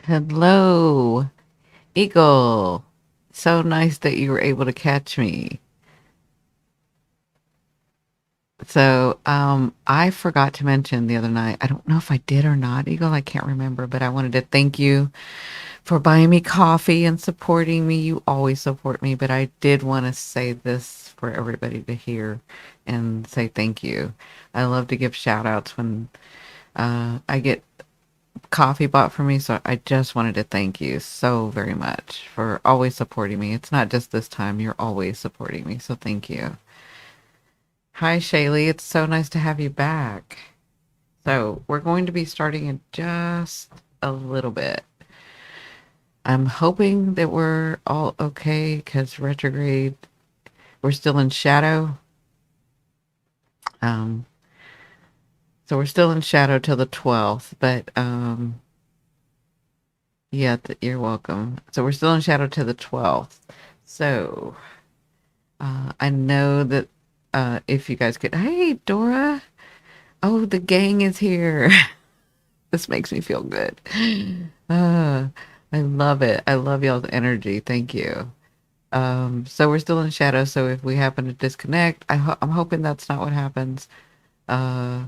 Hello, Eagle. So nice that you were able to catch me. I forgot to mention the other night. I don't know if I did or not, Eagle. I can't remember, but I wanted to thank you for buying me coffee and supporting me. You always support me, but I did want to say this for everybody to hear and say thank you. I love to give shout outs when I get coffee bought for me. So I just wanted to thank you so very much for always supporting me. It's not just this time, you're always supporting me. So thank you. Hi, Shaylee. It's so nice to have you back. So we're going to be starting in just a little bit. I'm hoping that we're all okay because retrograde, we're still in shadow. Um, so we're still in shadow till the 12th, but yeah, you're welcome. So we're still in shadow till the 12th. So I know that if you guys could, hey, Dora. Oh, the gang is here. This makes me feel good. Uh, I love it. I love y'all's energy. Thank you. So we're still in shadow. So if we happen to disconnect, I'm hoping that's not what happens. Uh,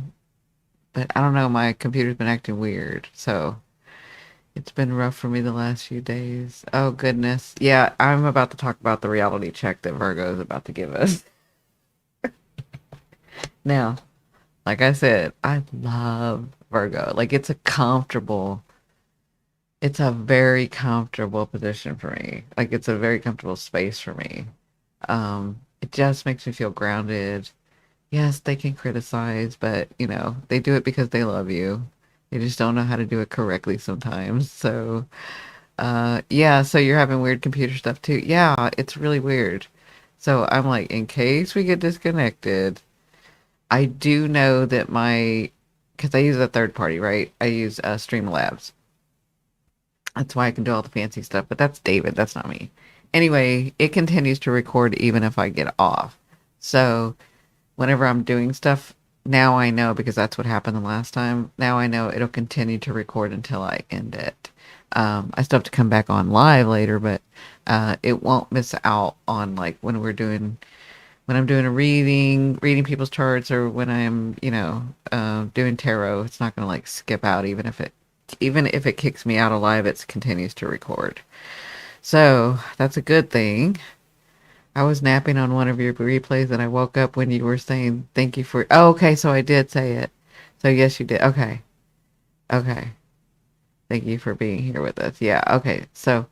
but I don't know. My computer's been acting weird. So it's been rough for me the last few days. Oh, goodness. Yeah, I'm about to talk about the reality check that Virgo is about to give us. Now, like I said, I love Virgo. Like it's a very comfortable position for me. Like it's a very comfortable space for me. It just makes me feel grounded. Yes, they can criticize, but they do it because they love you. They just don't know how to do it correctly sometimes. So, yeah, so you're having weird computer stuff too. Yeah, it's really weird. So I'm like, in case we get disconnected, I do know that because I use a third party, right? I use Streamlabs. That's why I can do all the fancy stuff, but that's David. That's not me. Anyway, it continues to record even if I get off. So whenever I'm doing stuff, now I know because that's what happened the last time. Now I know it'll continue to record until I end it. I still have to come back on live later, but it won't miss out on like when I'm doing a reading people's charts, or when I'm, doing tarot. It's not going to like skip out even if it kicks me out alive, it continues to record. So that's a good thing. I was napping on one of your replays and I woke up when you were saying thank you for. Oh, okay. So I did say it. So yes, you did. Okay. Okay. Thank you for being here with us. Yeah. Okay. So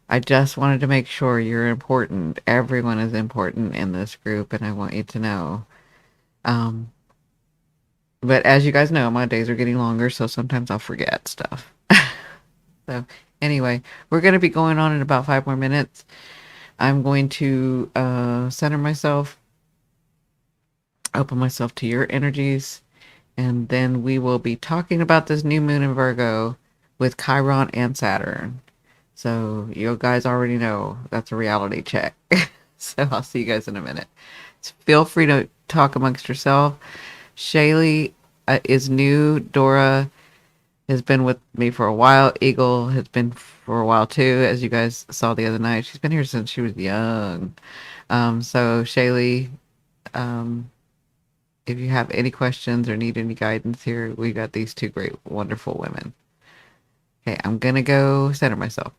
I just wanted to make sure you're important. Everyone is important in this group, and I want you to know. Um, but as you guys know, my days are getting longer, so sometimes I'll forget stuff. So anyway, we're going to be going on in about 5 more minutes. I'm going to center myself, open myself to your energies, and then we will be talking about this new moon in Virgo with Chiron and Saturn. So you guys already know that's a reality check. So I'll see you guys in a minute. So feel free to talk amongst yourself. Shaylee is new. Dora has been with me for a while. Eagle has been for a while too, as you guys saw the other night. She's been here since she was young. So Shaylee, um, if you have any questions or need any guidance here, we got these two great, wonderful women. Okay, I'm gonna go center myself.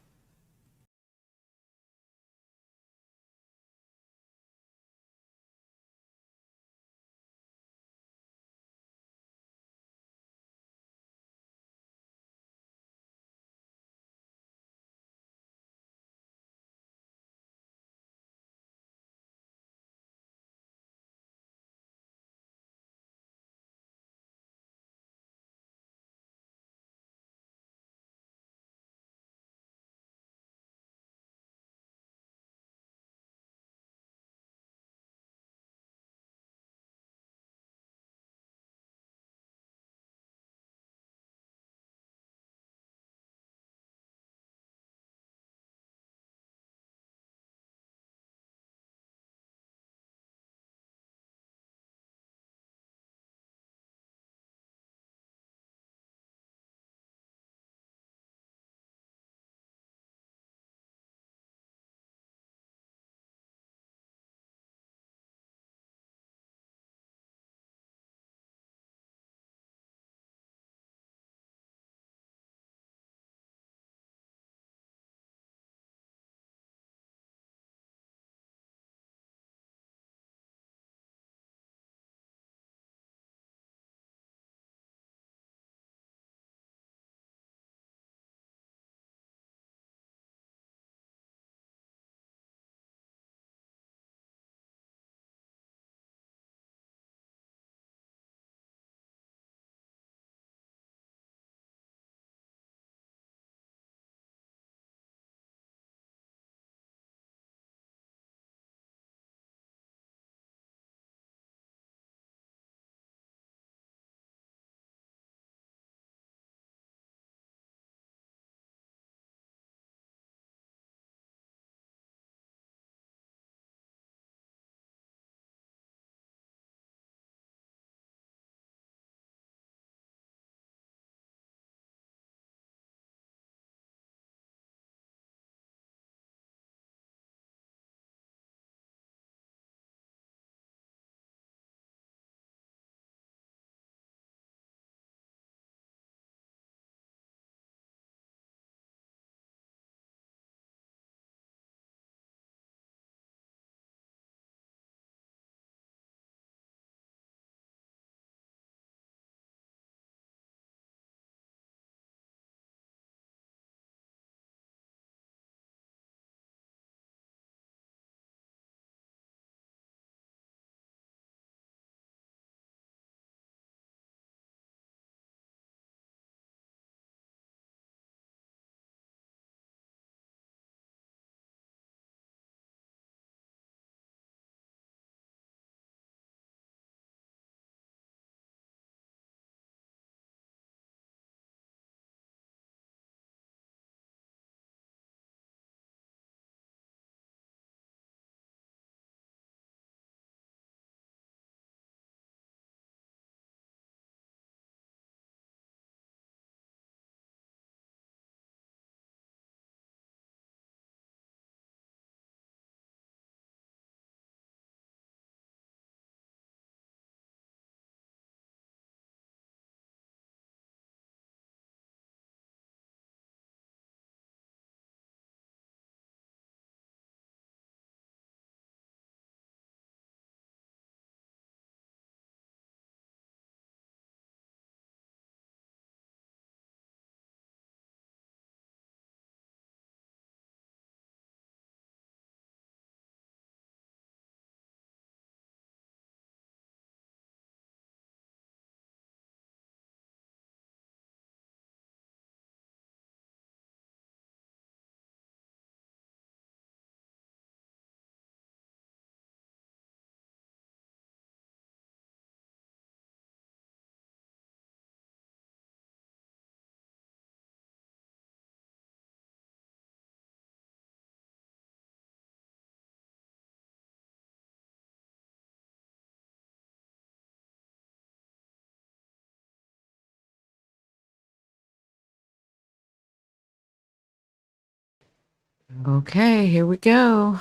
Okay, here we go.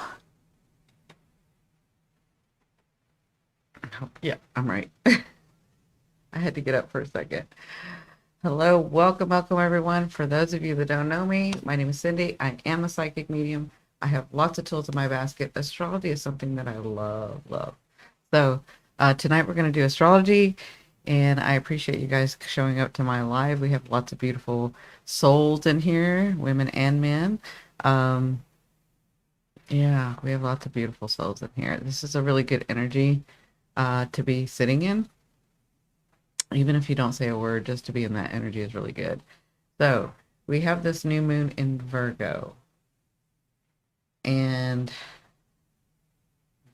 Yeah, I'm right. I had to get up for a second. Hello, welcome everyone. For those of you that don't know me, my name is Cindy. I am a psychic medium. I have lots of tools in my basket. Astrology is something that I love. So, tonight we're going to do astrology, and I appreciate you guys showing up to my live. We have lots of beautiful souls in here, women and men. Um, yeah, we have lots of beautiful souls in here. This is a really good energy to be sitting in. Even if you don't say a word, just to be in that energy is really good. So we have this new moon in Virgo, and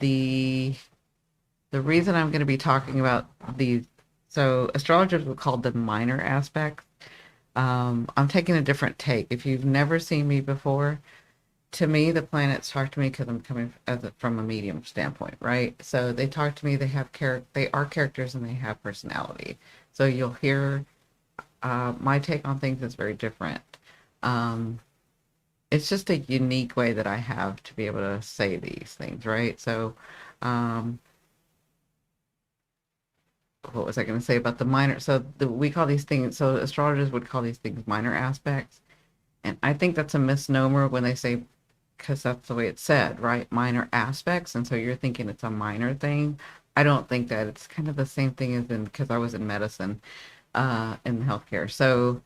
the the reason I'm going to be talking about these, so astrologers would call them minor aspects. I'm taking a different take. If you've never seen me before, to me, the planets talk to me because I'm coming from a medium standpoint, right? So they talk to me. They have they are characters and they have personality. So you'll hear my take on things is very different. Um, it's just a unique way that I have to be able to say these things, right? So, um, what was I going to say about the minor? So we call these things. So astrologers would call these things minor aspects, and I think that's a misnomer when they say because that's the way it's said, right? Minor aspects, and so you're thinking it's a minor thing. I don't think that. It's kind of the same thing as in because I was in medicine, in healthcare. So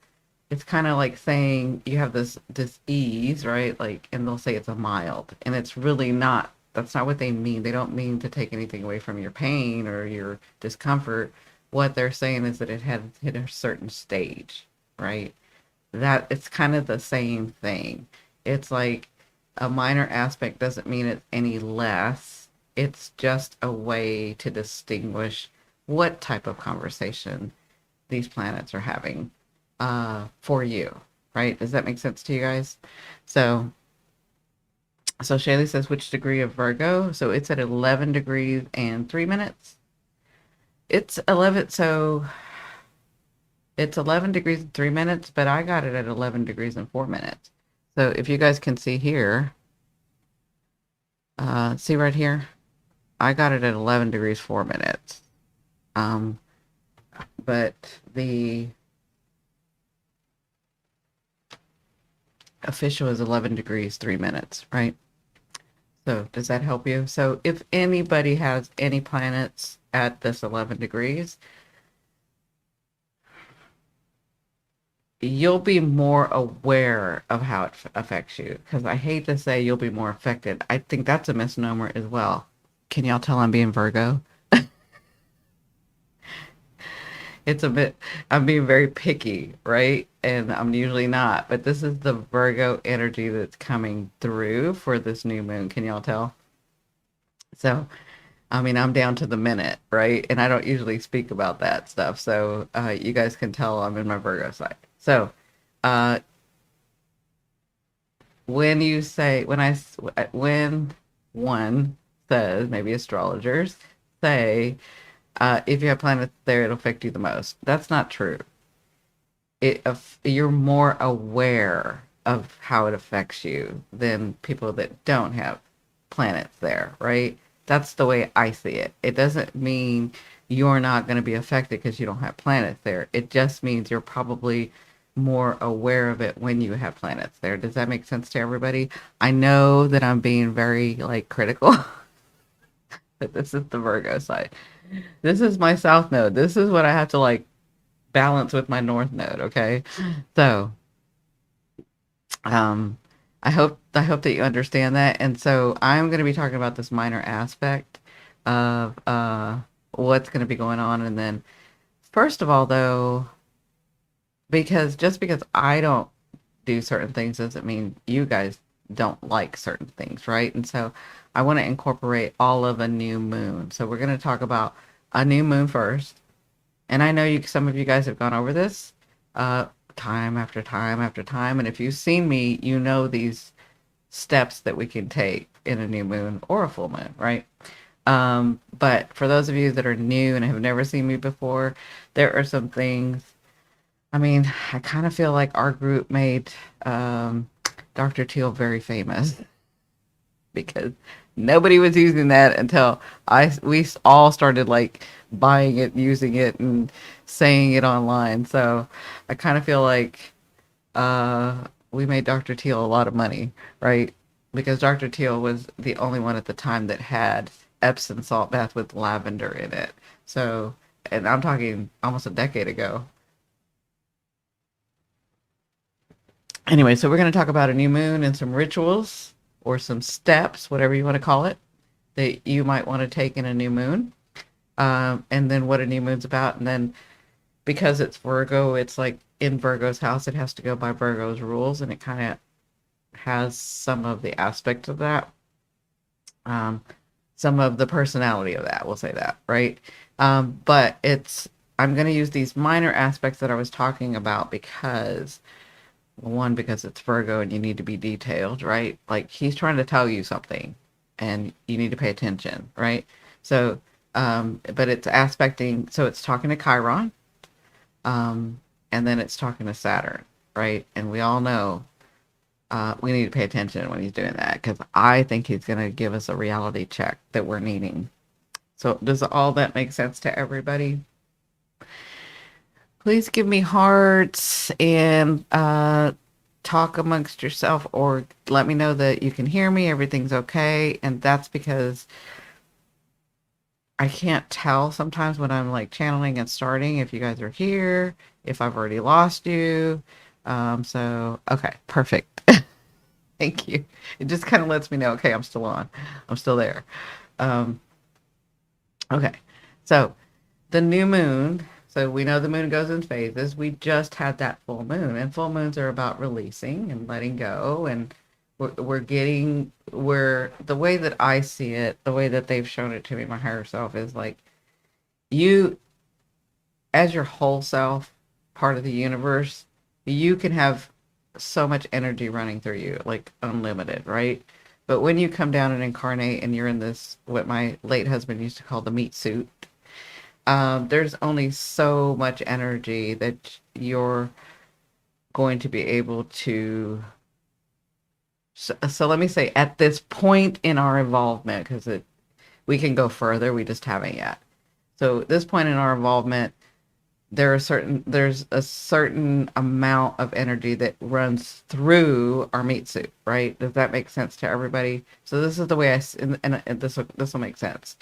it's kind of like saying you have this ease, right? Like, and they'll say it's a mild, and it's really not. That's not what they mean. They don't mean to take anything away from your pain or your discomfort. What they're saying is that it had hit a certain stage, right? That it's kind of the same thing. It's like a minor aspect doesn't mean it's any less. It's just a way to distinguish what type of conversation these planets are having for you, right? Does that make sense to you guys? So, so Shaylee says, which degree of Virgo? So it's at 11 degrees and 3 minutes. It's 11, so it's 11 degrees and 3 minutes, but I got it at 11 degrees and 4 minutes. So if you guys can see here, see right here, I got it at 11 degrees 4 minutes. Um, but the official is 11 degrees 3 minutes, right? So does that help you? So if anybody has any planets at this 11 degrees, you'll be more aware of how it affects you. Because I hate to say you'll be more affected. I think that's a misnomer as well. Can y'all tell I'm being Virgo? It's a bit, I'm being very picky, right? And I'm usually not, but this is the Virgo energy that's coming through for this new moon. Can y'all tell? So, I mean, I'm down to the minute, right? And I don't usually speak about that stuff. So, you guys can tell I'm in my Virgo side. So, uh, when you say, when one says, maybe astrologers say, if you have planets there, it'll affect you the most. That's not true. You're more aware of how it affects you than people that don't have planets there, right? That's the way I see it. It doesn't mean you're not going to be affected because you don't have planets there. It just means you're probably more aware of it when you have planets there. Does that make sense to everybody? I know that I'm being very like critical, but this is the Virgo side. This is my South node. This is what I have to like balance with my North node, okay? So, um, I hope that you understand that. And so I'm going to be talking about this minor aspect of what's going to be going on. And then, first of all, though, because just because I don't do certain things doesn't mean you guys don't like certain things, right? And so I want to incorporate all of a new moon. So we're going to talk about a new moon first. And I know some of you guys have gone over this uh, time after time after time. And if you've seen me, you know these steps that we can take in a new moon or a full moon, right? But for those of you that are new and have never seen me before, there are some things. I mean, I kind of feel like our group made Dr. Teal very famous because nobody was using that until we all started like buying it, using it, and saying it online. So I kind of feel like uh, we made Dr. Teal a lot of money, right? Because Dr. Teal was the only one at the time that had Epsom salt bath with lavender in it. So, and I'm talking almost a decade ago. Anyway, so we're going to talk about a new moon and some rituals or some steps, whatever you want to call it, that you might want to take in a new moon. And then what a new moon's about. And then because it's Virgo, it's like in Virgo's house, it has to go by Virgo's rules, and it kind of has some of the aspect of that, um, some of the personality of that. We'll say that, right? But I'm going to use these minor aspects that I was talking about because one, because it's Virgo and you need to be detailed, right? Like he's trying to tell you something, and you need to pay attention, right? So, but it's aspecting, so it's talking to Chiron, um, and then it's talking to Saturn, right? And we all know we need to pay attention when he's doing that because I think he's going to give us a reality check that we're needing. So, does all that make sense to everybody? Please give me hearts and talk amongst yourself, or let me know that you can hear me, everything's okay. And that's because I can't tell sometimes when I'm like channeling and starting if you guys are here, if I've already lost you. So, okay, perfect. Thank you. It just kind of lets me know, okay, I'm still on. I'm still there. Um, okay. So the new moon. So we know the moon goes in phases. We just had that full moon, and full moons are about releasing and letting go. And we're getting where the way that I see it, the way that they've shown it to me, my higher self, is like you, as your whole self, part of the universe, you can have so much energy running through you, like unlimited, right? But when you come down and incarnate and you're in this, what my late husband used to call the meat suit, there's only so much energy that you're going to be able to. So let me say, at this point in our involvement, because we can go further, we just haven't yet. So at this point in our involvement, there's a certain amount of energy that runs through our meat suit, right? Does that make sense to everybody? So this is the way and this will make sense.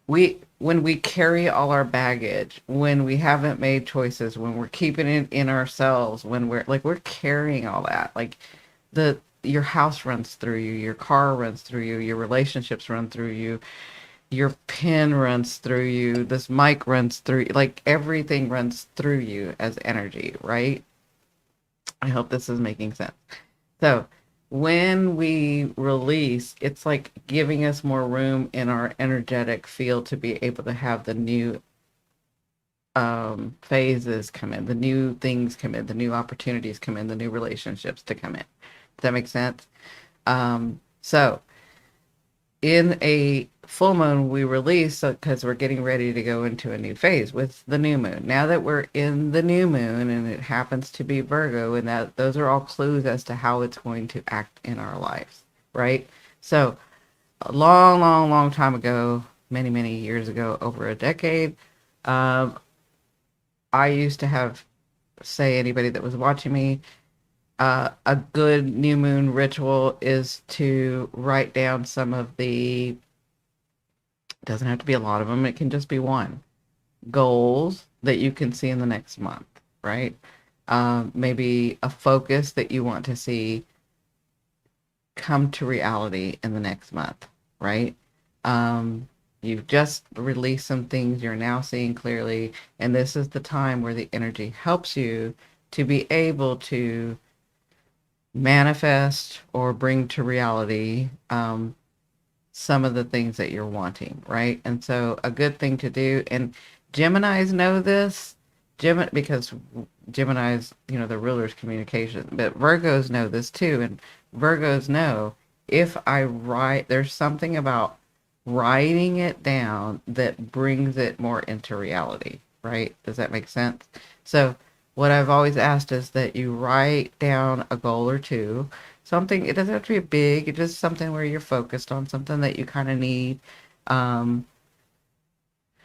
When we carry all our baggage, when we haven't made choices, when we're keeping it in ourselves, when we're carrying all that, like your house runs through you, your car runs through you, your relationships run through you, your pen runs through you, this mic runs through, like everything runs through you as energy, right? I hope this is making sense. So when we release, it's like giving us more room in our energetic field to be able to have the new phases come in, the new things come in, the new opportunities come in, the new relationships to come in. Does that make sense? So in a full moon, we release because we're getting ready to go into a new phase with the new moon. Now that we're in the new moon and it happens to be Virgo, and that those are all clues as to how it's going to act in our lives, right? So a long, long, long time ago, many, many years ago, over a decade, um, I used to have, say, anybody that was watching me, a good new moon ritual is to write down some of the, doesn't have to be a lot of them, it can just be one, goals that you can see in the next month, right? Maybe a focus that you want to see come to reality in the next month, right? You've just released some things you're now seeing clearly, and this is the time where the energy helps you to be able to manifest or bring to reality some of the things that you're wanting, right? And so a good thing to do, and Geminis know this, because Geminis, the ruler's communication, but Virgos know this too, and Virgos know if I write, there's something about writing it down that brings it more into reality, right? Does that make sense? So what I've always asked is that you write down a goal or two. Something, it doesn't have to be big, it's just something where you're focused on something that you kind of need, um,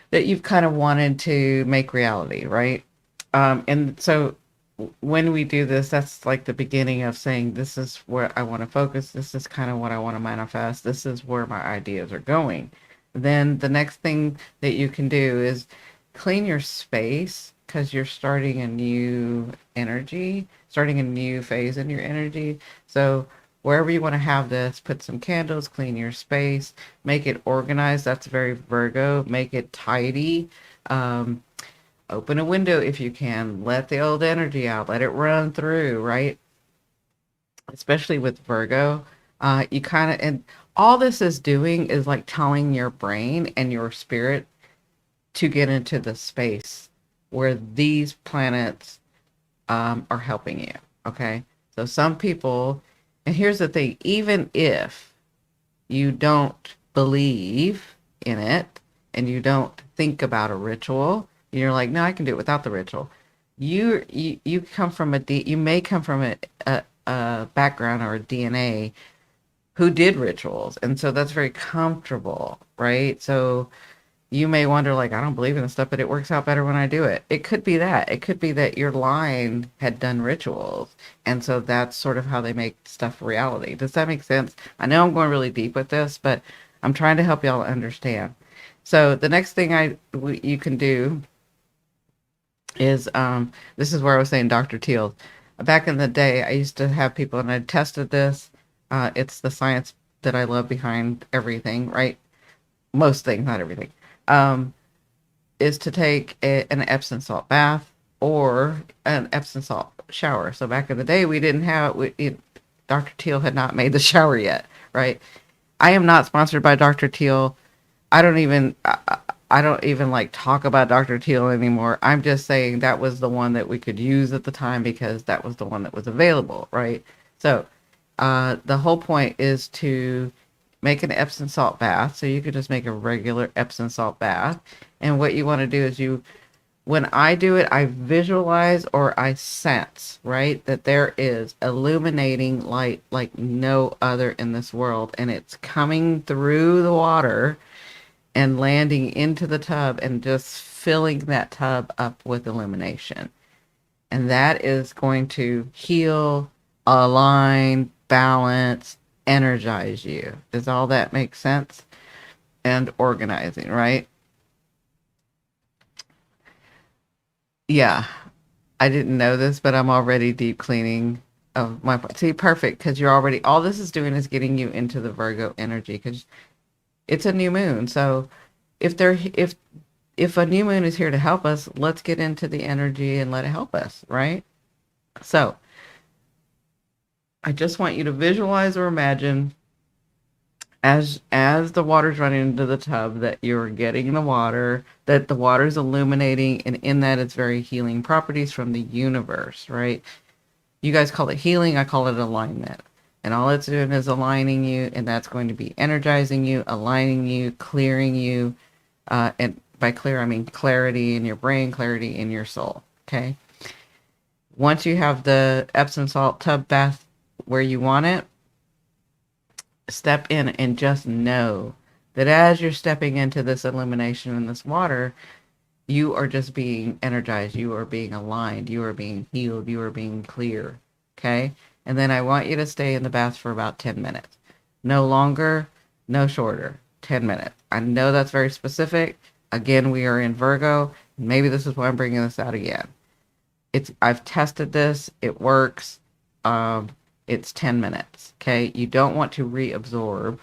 that you've kind of wanted to make reality, right? And so when we do this, that's like the beginning of saying, this is where I want to focus. This is kind of what I want to manifest. This is where my ideas are going. Then the next thing that you can do is clean your space because you're starting a new energy, starting a new phase in your energy. So wherever you want to have this, put some candles, clean your space, make it organized. That's very Virgo. Make it tidy. Um, Open a window if you can. Let the old energy out. Let it run through, right? Especially with Virgo. You kind of, and all this is doing is like telling your brain and your spirit to get into the space where these planets are helping you. Okay. So some people, and here's the thing, even if you don't believe in it and you don't think about a ritual, you're like, no, I can do it without the ritual. You come from you may come from a background or a DNA who did rituals, and so that's very comfortable, right? So you may wonder, like, I don't believe in this stuff, but it works out better when I do it. It could be that. It could be that your line had done rituals. And so that's sort of how they make stuff reality. Does that make sense? I know I'm going really deep with this, but I'm trying to help y'all understand. So the next thing you can do is this is where I was saying Dr. Teal. Back in the day, I used to have people, and I tested this. It's the science that I love behind everything, right? Most things, not everything. Um, is to take an Epsom salt bath or an Epsom salt shower. So back in the day, we didn't have Dr. Teal had not made the shower yet, right? I am not sponsored by Dr. Teal. I don't even I don't even like talk about Dr. Teal anymore. I'm just saying that was the one that we could use at the time because that was the one that was available, right? So the whole point is to make an Epsom salt bath. So you could just make a regular Epsom salt bath. And what you want to do is when I do it, I visualize or I sense, right, that there is illuminating light like no other in this world. And it's coming through the water and landing into the tub and just filling that tub up with illumination. And that is going to heal, align, balance, energize you. Does all that make sense? And organizing, right? Yeah, I didn't know this, but I'm already deep cleaning of my. See, perfect, because you're already, all this is doing is getting you into the Virgo energy because it's a new moon. So if a new moon is here to help us, let's get into the energy and let it help us, right? So I just want you to visualize or imagine as the water's running into the tub that you're getting the water, that the water's illuminating, and in that it's very healing properties from the universe, right? You guys call it healing, I call it alignment. And all it's doing is aligning you, and that's going to be energizing you, aligning you, clearing you. And by clear, I mean clarity in your brain, clarity in your soul. Okay. Once you have the Epsom salt tub bath where you want it, step in and just know that as you're stepping into this illumination in this water, you are just being energized. You are being aligned. You are being healed. You are being clear. Okay. And then I want you to stay in the bath for about 10 minutes. No longer, no shorter. 10 minutes. I know that's very specific. Again, we are in Virgo. Maybe this is why I'm bringing this out again. I've tested this. It works. It's 10 minutes. Okay. You don't want to reabsorb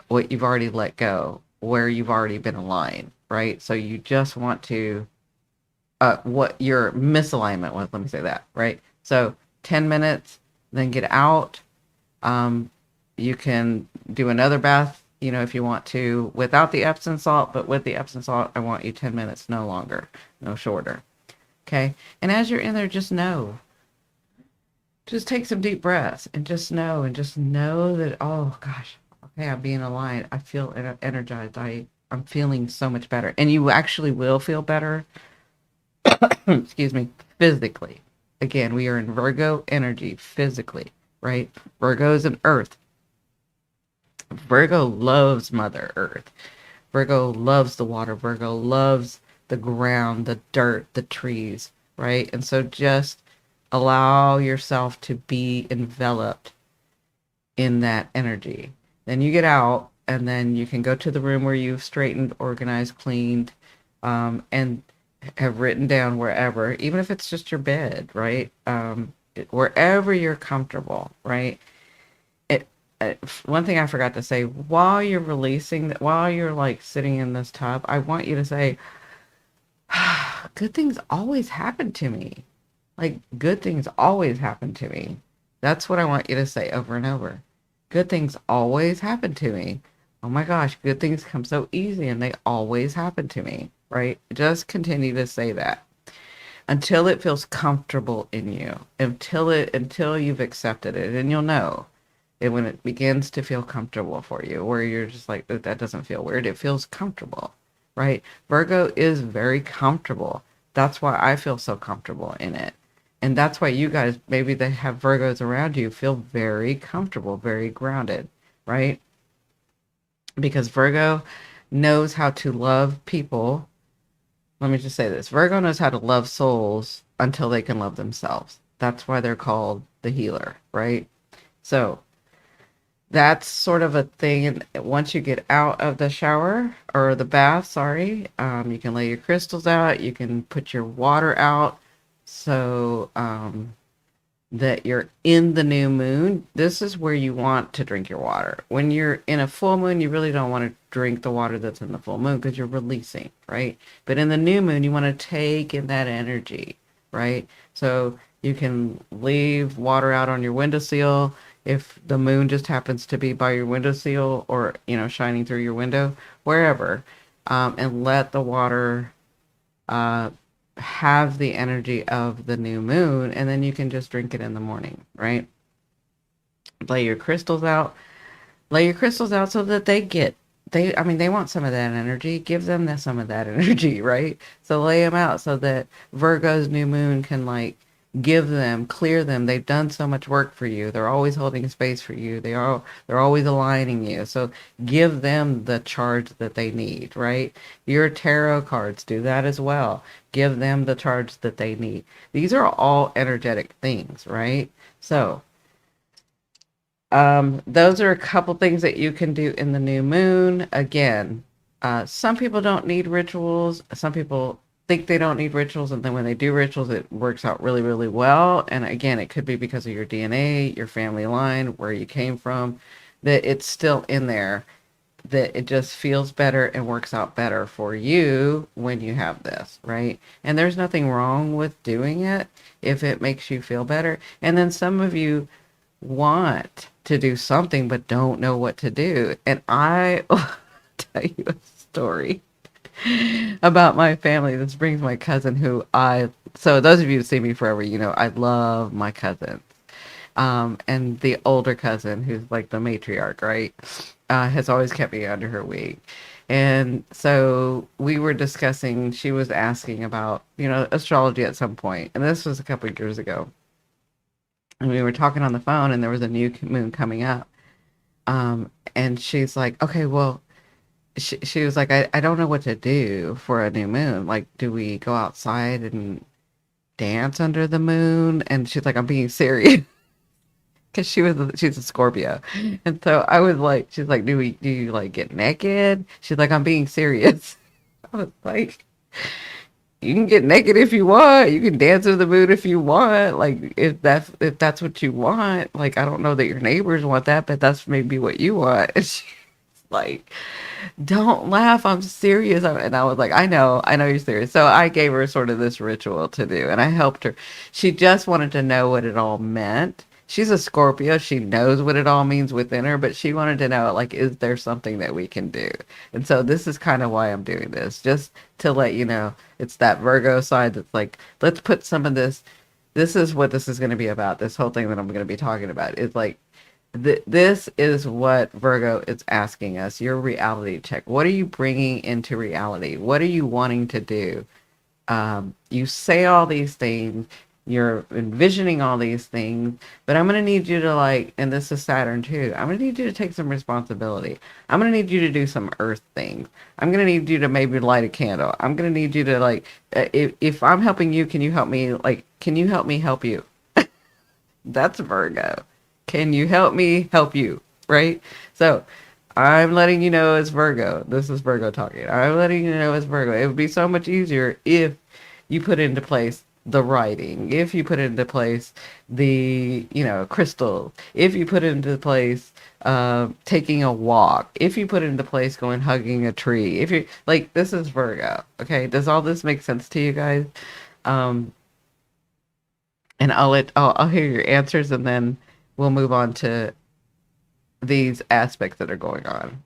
what you've already let go, where you've already been aligned, right? So you just want to, what your misalignment was, let me say that, right? So 10 minutes, then get out. You can do another bath, if you want to, without the Epsom salt, but with the Epsom salt, I want you 10 minutes, no longer, no shorter. Okay. And as you're in there, just know, just take some deep breaths and just know that, oh gosh, okay, I'm being aligned. I feel energized. I'm feeling so much better. And you actually will feel better. Excuse me. physically. Again, we are in Virgo energy physically, right? Virgo is an earth. Virgo loves Mother Earth. Virgo loves the water. Virgo loves the ground, the dirt, the trees, right? And so just allow yourself to be enveloped in that energy. Then you get out, and then you can go to the room where you've straightened, organized, cleaned, and have written down wherever, even if it's just your bed, right? Wherever you're comfortable, right? It, one thing I forgot to say, while you're releasing, while you're like sitting in this tub, I want you to say, good things always happen to me. Like, good things always happen to me. That's what I want you to say over and over. Good things always happen to me. Oh my gosh, good things come so easy and they always happen to me, right? Just continue to say that until it feels comfortable in you, until you've accepted it, and you'll know it when it begins to feel comfortable for you, where you're just like, that doesn't feel weird. It feels comfortable, right? Virgo is very comfortable. That's why I feel so comfortable in it. And that's why you guys, maybe they have Virgos around you, feel very comfortable, very grounded, right? Because Virgo knows how to love people. Let me just say this. Virgo knows how to love souls until they can love themselves. That's why they're called the healer, right? So that's sort of a thing. And once you get out of the shower or the bath, sorry, you can lay your crystals out. You can put your water out. So that you're in the new moon, this is where you want to drink your water. When you're in a full moon, you really don't want to drink the water that's in the full moon because you're releasing, right? But in the new moon, you want to take in that energy, right? So you can leave water out on your windowsill if the moon just happens to be by your windowsill or, shining through your window, wherever, and let the water uh, have the energy of the new moon, and then you can just drink it in the morning, right? Lay your crystals out. Lay your crystals out so that they want some of that energy. Give them some of that energy, right? So lay them out so that Virgo's new moon can clear them. They've done so much work for you. They're always holding space for you. They're always aligning you. So give them the charge that they need, right? Your tarot cards do that as well. Give them the charge that they need. These are all energetic things, right? So those are a couple things that you can do in the new moon. Again, some people don't need rituals. Some people think they don't need rituals, and then when they do rituals, it works out really, really well. And again, it could be because of your DNA, your family line, where you came from, that it's still in there, that it just feels better and works out better for you when you have this, right? And there's nothing wrong with doing it if it makes you feel better. And then some of you want to do something but don't know what to do. And I will tell you a story about my family. This brings my cousin so those of you who see me forever, I love my cousins. And the older cousin, who's like the matriarch, right, has always kept me under her wing. And so we were discussing, she was asking about, astrology at some point, and this was a couple of years ago. And we were talking on the phone, and there was a new moon coming up. And she's like, okay, well, she was like, I don't know what to do for a new moon. Like, do we go outside and dance under the moon? And she's like, I'm being serious. Because she's a Scorpio. And so I was like, she's like, do you like get naked? She's like, I'm being serious. I was like, you can get naked if you want. You can dance to the moon if you want. Like, if that's what you want. Like, I don't know that your neighbors want that, but that's maybe what you want. And she's like, don't laugh, I'm serious. And I was like, I know you're serious. So I gave her sort of this ritual to do, and I helped her. She just wanted to know what it all meant. She's a Scorpio. She knows what it all means within her, but she wanted to know, like, is there something that we can do? And so this is kind of why I'm doing this, just to let you know, it's that Virgo side that's like, let's put some of this. This is what this is going to be about. This whole thing that I'm going to be talking about is like, this is what Virgo is asking us, your reality check. What are you bringing into reality? What are you wanting to do? You say all these things, you're envisioning all these things, but I'm going to need you to like, and this is Saturn too, I'm going to need you to take some responsibility. I'm going to need you to do some earth things. I'm going to need you to maybe light a candle. I'm going to need you to like, if I'm helping you, can you help me? Like, can you help me help you? That's Virgo. Can you help me help you? Right? So I'm letting you know as Virgo. This is Virgo talking. I'm letting you know as Virgo. It would be so much easier if you put into place the writing, if you put into place the, crystal, if you put into place taking a walk, if you put into place going hugging a tree, if you like, this is Virgo. Okay. Does all this make sense to you guys? Um, and I'll hear your answers and then we'll move on to these aspects that are going on.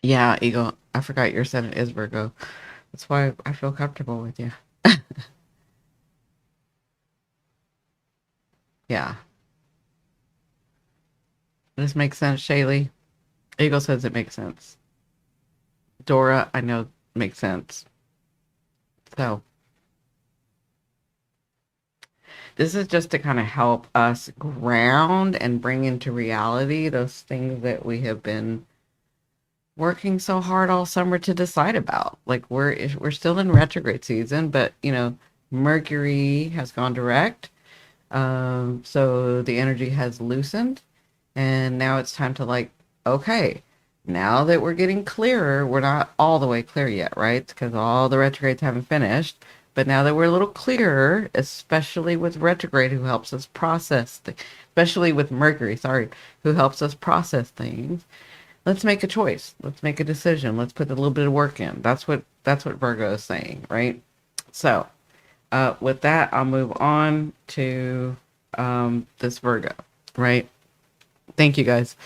Yeah, Eagle. I forgot your ascendant is Virgo. That's why I feel comfortable with you. Yeah. This makes sense, Shaylee. Eagle says it makes sense. Dora, I know makes sense. So this is just to kind of help us ground and bring into reality those things that we have been working so hard all summer to decide about. Like we're still in retrograde season, but Mercury has gone direct. So the energy has loosened, and now it's time to like, okay, now that we're getting clearer, we're not all the way clear yet, right? Because all the retrogrades haven't finished. But now that we're a little clearer, especially with retrograde, who helps us process, especially with Mercury, sorry, who helps us process things. Let's make a choice. Let's make a decision. Let's put a little bit of work in. That's what Virgo is saying, right? So, with that, I'll move on to this Virgo, right? Thank you guys.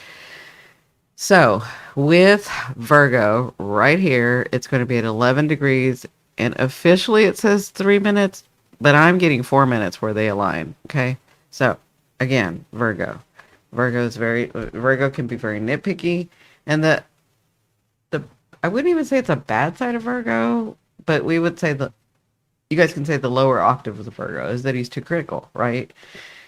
So, with Virgo right here, it's going to be at 11 degrees, and officially it says 3 minutes, but I'm getting 4 minutes where they align. Okay. So, again, Virgo can be very nitpicky, and the I wouldn't even say it's a bad side of Virgo, but we would say you guys can say the lower octave of the Virgo is that he's too critical, right?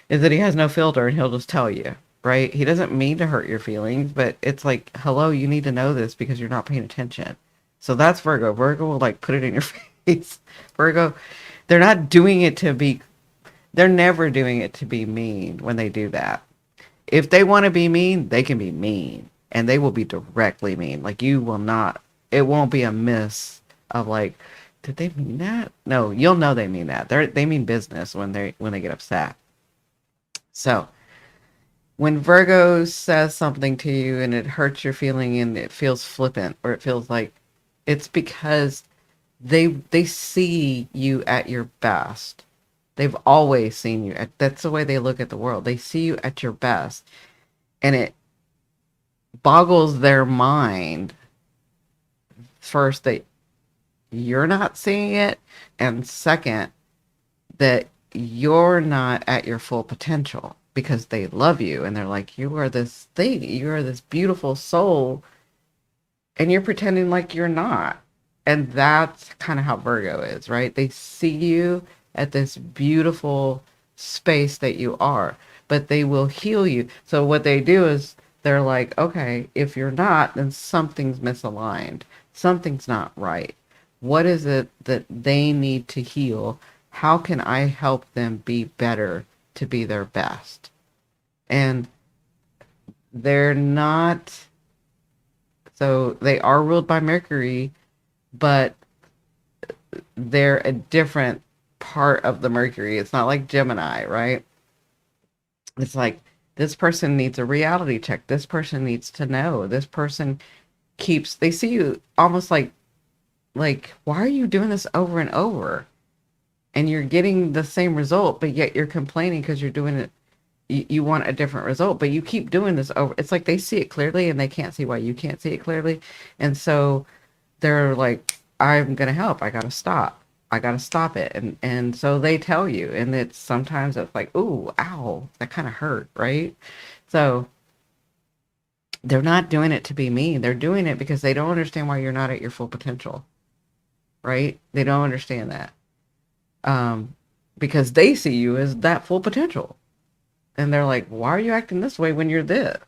Is that he has no filter and he'll just tell you, right? He doesn't mean to hurt your feelings, but it's like, hello, you need to know this because you're not paying attention. So that's Virgo. Virgo will like put it in your face. Virgo, they're not doing it to be, they're never doing it to be mean when they do that. If they want to be mean, they can be mean and they will be directly mean. Like you will not, it won't be a miss of like, did they mean that? No, you'll know they mean that. They mean business when they get upset. So when Virgo says something to you and it hurts your feeling and it feels flippant or it feels like it's because they see you at your best. They've always seen you at, that's the way they look at the world. They see you at your best and it boggles their mind first that you're not seeing it and second that you're not at your full potential because they love you and they're like, you are this thing, you are this beautiful soul, and you're pretending like you're not. And that's kind of how Virgo is, right? They see you at this beautiful space that you are, but they will heal you. So what they do is they're like, okay, if you're not, then something's misaligned. Something's not right. What is it that they need to heal? How can I help them be better to be their best? And they're not, so they are ruled by Mercury, but they're a different part of the Mercury. It's not like Gemini, right? It's like this person needs a reality check. This person needs to know. This person keeps, they see you almost like, why are you doing this over and over? And you're getting the same result, but yet you're complaining because you're doing it. You want a different result, but you keep doing this over. It's like they see it clearly and they can't see why you can't see it clearly. And so they're like, I'm gonna help. I gotta stop. I gotta stop it. And so they tell you, and it's sometimes it's like, ooh, ow, that kind of hurt, right? So they're not doing it to be mean. They're doing it because they don't understand why you're not at your full potential, right? They don't understand that. Um, because they see you as that full potential. And they're like, why are you acting this way when you're this?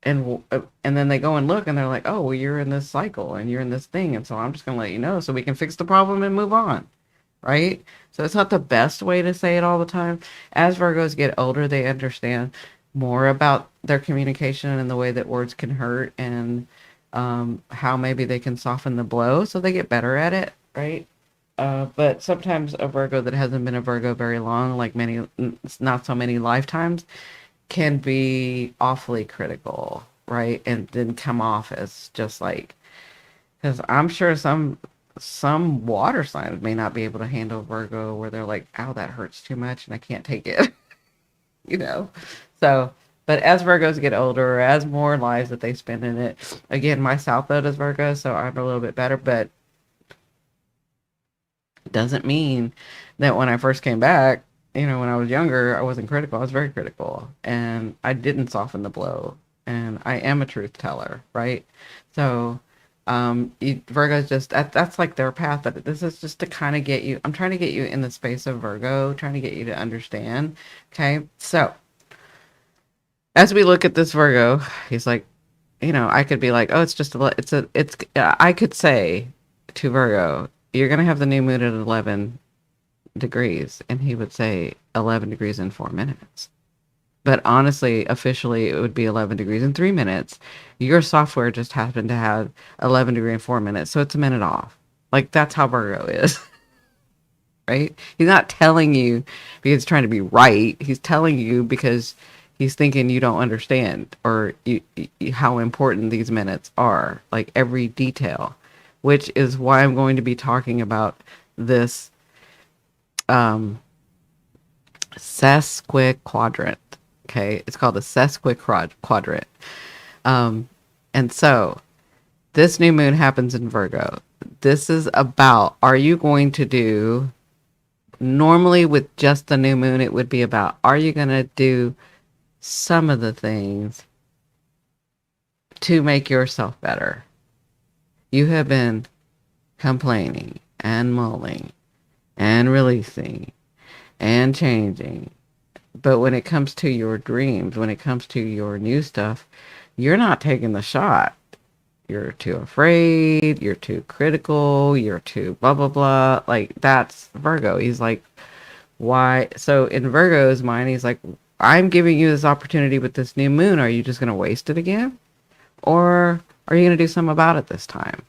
And then they go and look and they're like, oh, well, you're in this cycle and you're in this thing. And so I'm just going to let you know so we can fix the problem and move on. Right? So it's not the best way to say it all the time. As Virgos get older, they understand more about their communication and the way that words can hurt and how maybe they can soften the blow. So they get better at it. Right? But sometimes a Virgo that hasn't been a Virgo very long, like not so many lifetimes, can be awfully critical, right? And then come off as just like, because I'm sure some water signs may not be able to handle Virgo, where they're like, "Ow, that hurts too much, and I can't take it," you know. So, but as Virgos get older, as more lives that they spend in it, again, my South Node is Virgo, so I'm a little bit better, but doesn't mean that when I first came back, when I was younger, I wasn't critical. I was very critical and I didn't soften the blow. And I am a truth teller, right? So, Virgo's just that's like their path, but this is just to kind of get you. I'm trying to get you in the space of Virgo, trying to get you to understand. Okay, so as we look at this Virgo, he's like, I could be like, oh, it's just I could say to Virgo, you're gonna have the new moon at 11 degrees, and he would say 11 degrees in 4 minutes. But honestly, officially, it would be 11 degrees in 3 minutes. Your software just happened to have 11 degree in 4 minutes, so it's a minute off. Like, that's how Virgo is, right? He's not telling you because he's trying to be right. He's telling you because he's thinking you don't understand or how important these minutes are, like every detail, which is why I'm going to be talking about this sesquiquadrant. Okay, it's called a sesquiquadrant. And so this new moon happens in Virgo. This is about, are you going to do, normally with just the new moon, it would be about, are you going to do some of the things to make yourself better? You have been complaining and mulling and releasing and changing. But when it comes to your dreams, when it comes to your new stuff, you're not taking the shot. You're too afraid, you're too critical, you're too blah, blah, blah. Like, that's Virgo. He's like, why? So in Virgo's mind, he's like, I'm giving you this opportunity with this new moon. Are you just going to waste it again? Or are you going to do something about it this time?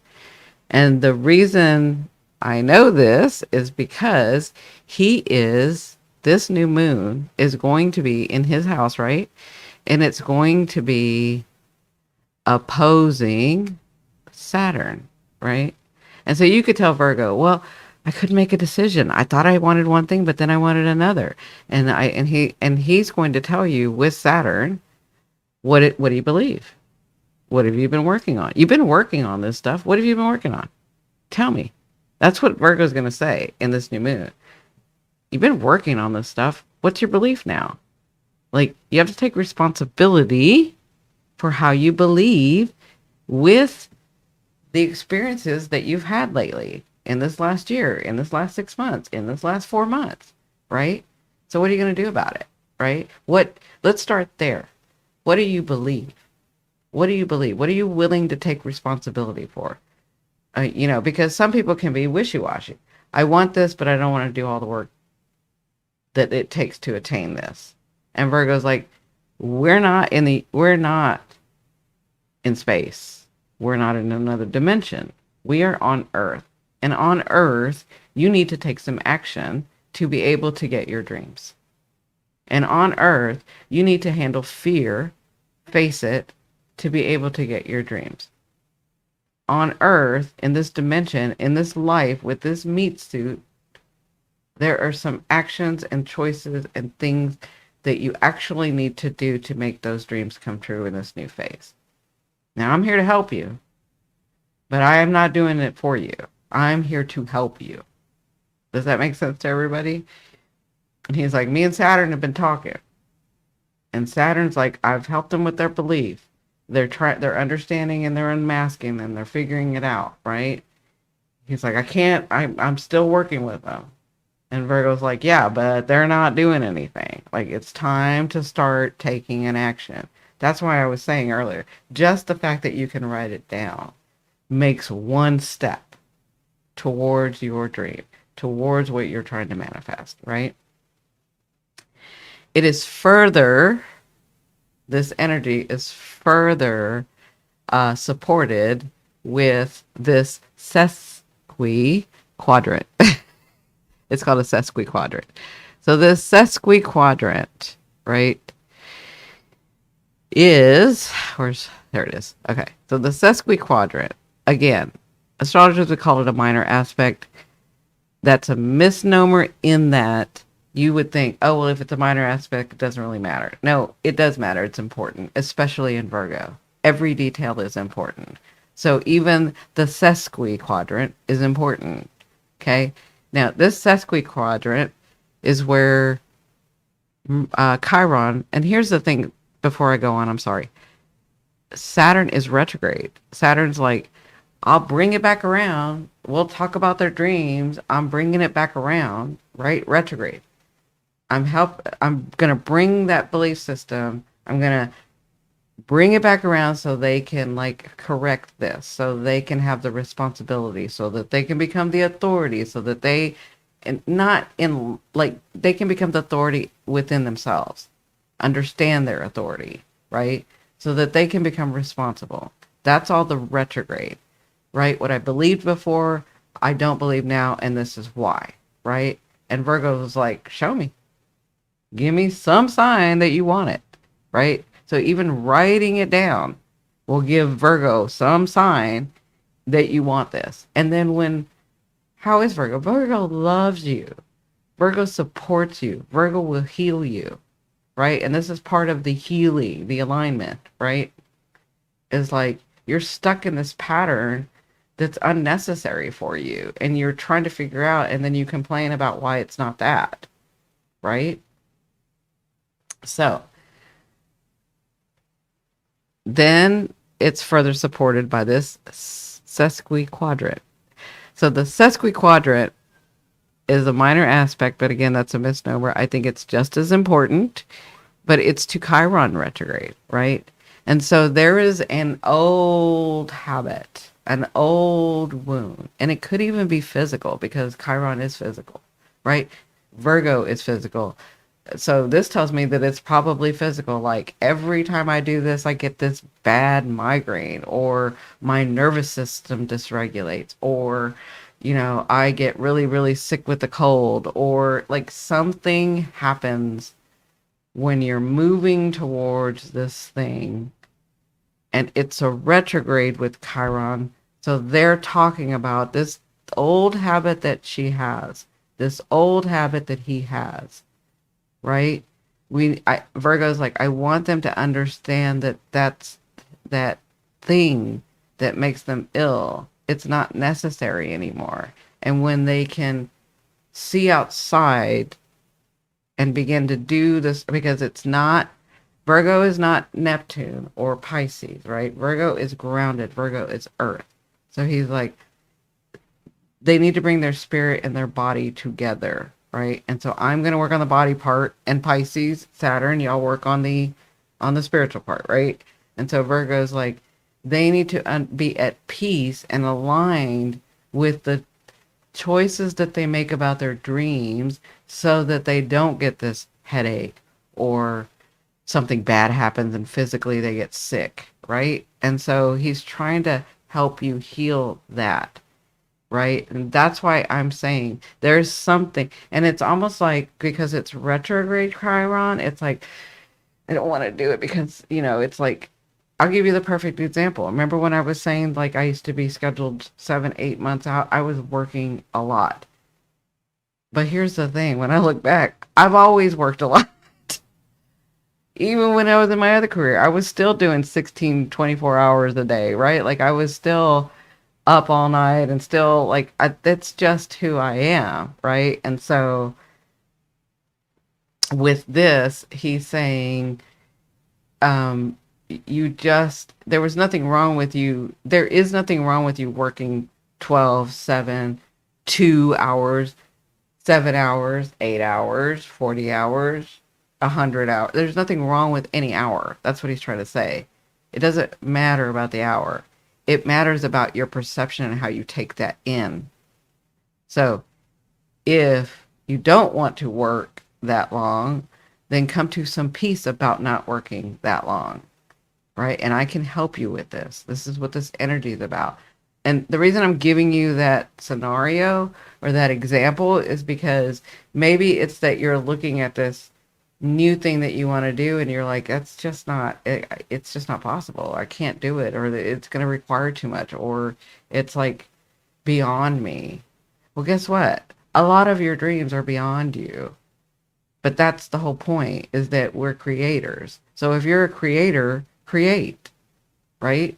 And the reason I know this is because this new moon is going to be in his house, right? And it's going to be opposing Saturn, right? And so you could tell Virgo, well, I couldn't make a decision. I thought I wanted one thing, but then I wanted another. And he's going to tell you with Saturn, what do you believe? What have you been working on? You've been working on this stuff. What have you been working on? Tell me. That's what Virgo's going to say in this new moon. You've been working on this stuff. What's your belief now? Like, you have to take responsibility for how you believe with the experiences that you've had lately in this last year, in this last 6 months, in this last 4 months, right? So what are you going to do about it, right? Let's start there. What do you believe? What do you believe? What are you willing to take responsibility for? Because some people can be wishy-washy. I want this, but I don't want to do all the work that it takes to attain this. And Virgo's like, we're not in space. We're not in another dimension. We are on Earth. And on Earth, you need to take some action to be able to get your dreams. And on Earth, you need to handle fear, face it, to be able to get your dreams. On Earth, in this dimension, in this life, with this meat suit, there are some actions and choices and things that you actually need to do to make those dreams come true in this new phase. Now, I'm here to help you, but I am not doing it for you. I'm here to help you. Does that make sense to everybody? And he's like, me and Saturn have been talking. And Saturn's like, I've helped them with their belief. They're understanding and they're unmasking and they're figuring it out, right? He's like, I'm still working with them. And Virgo's like, yeah, but they're not doing anything. Like, it's time to start taking an action. That's why I was saying earlier, just the fact that you can write it down makes one step towards your dream, towards what you're trying to manifest, right? It is further, this energy is further supported with this sesquiquadrant. It's called a sesquiquadrant. So this sesquiquadrant, right, there it is. Okay. So the sesquiquadrant, again, astrologers would call it a minor aspect. That's a misnomer in that you would think, oh, well, if it's a minor aspect, it doesn't really matter. No, it does matter. It's important, especially in Virgo. Every detail is important. So even the sesquiquadrant is important. Okay. Now, this sesquiquadrant is where Chiron, and here's the thing before I go on, I'm sorry. Saturn is retrograde. Saturn's like, I'll bring it back around. We'll talk about their dreams. I'm bringing it back around, right? Retrograde. I'm going to bring that belief system. I'm going to bring it back around so they can like correct this, so they can have the responsibility, so that they can become the authority, so that they, and not in like, they can become the authority within themselves, understand their authority, right? So that they can become responsible. That's all the retrograde, right? What I believed before, I don't believe now, and this is why, right? And Virgo was like, show me. Give me some sign that you want it, right? So even writing it down will give Virgo some sign that you want this. And then how is Virgo? Virgo loves you. Virgo supports you. Virgo will heal you, right? And this is part of the healing, the alignment, right? Is like, you're stuck in this pattern that's unnecessary for you. And you're trying to figure out, and then you complain about why it's not that, right? So then it's further supported by this sesquiquadrant. So the sesquiquadrant is a minor aspect, but again, that's a misnomer. I think it's just as important, but it's to Chiron retrograde, right? And so there is an old habit, an old wound, and it could even be physical because Chiron is physical, right? Virgo is physical. So this tells me that it's probably physical. Like every time I do this, I get this bad migraine, or my nervous system dysregulates, or, I get really, really sick with the cold, or like something happens when you're moving towards this thing, and it's a retrograde with Chiron. So they're talking about this old habit that she has, this old habit that he has. Right? Virgo's like, I want them to understand that that's that thing that makes them ill. It's not necessary anymore. And when they can see outside and begin to do this, because Virgo is not Neptune or Pisces, right? Virgo is grounded. Virgo is earth. So he's like, they need to bring their spirit and their body together. Right. And so I'm going to work on the body part, and Pisces, Saturn, y'all work on the spiritual part. Right. And so Virgo's like, they need to be at peace and aligned with the choices that they make about their dreams, so that they don't get this headache or something bad happens and physically they get sick. Right. And so he's trying to help you heal that. Right? And that's why I'm saying there's something, and it's almost like, because it's retrograde Chiron, it's like, I don't want to do it because, it's like, I'll give you the perfect example. Remember when I was saying, like, I used to be scheduled 7-8 months out? I was working a lot. But here's the thing. When I look back, I've always worked a lot. Even when I was in my other career, I was still doing 16, 24 hours a day, right? Like, I was still up all night and still like that's just who I am, right? And so with this, he's saying, um, you just there was nothing wrong with you. There is nothing wrong with you working 12, 7, 2 hours, 7 hours, 8 hours, 40 hours, 100 hours. There's nothing wrong with any hour. That's what he's trying to say. It doesn't matter about the hour. It matters about your perception and how you take that in. So if you don't want to work that long, then come to some peace about not working that long, right? And I can help you with this. This is what this energy is about. And the reason I'm giving you that scenario or that example is because maybe it's that you're looking at this new thing that you want to do and you're like, that's just not it's just not possible. I can't do it, or it's going to require too much, or it's like beyond me. Well, guess what? A lot of your dreams are beyond you. But that's the whole point, is that we're creators. So if you're a creator, create, right?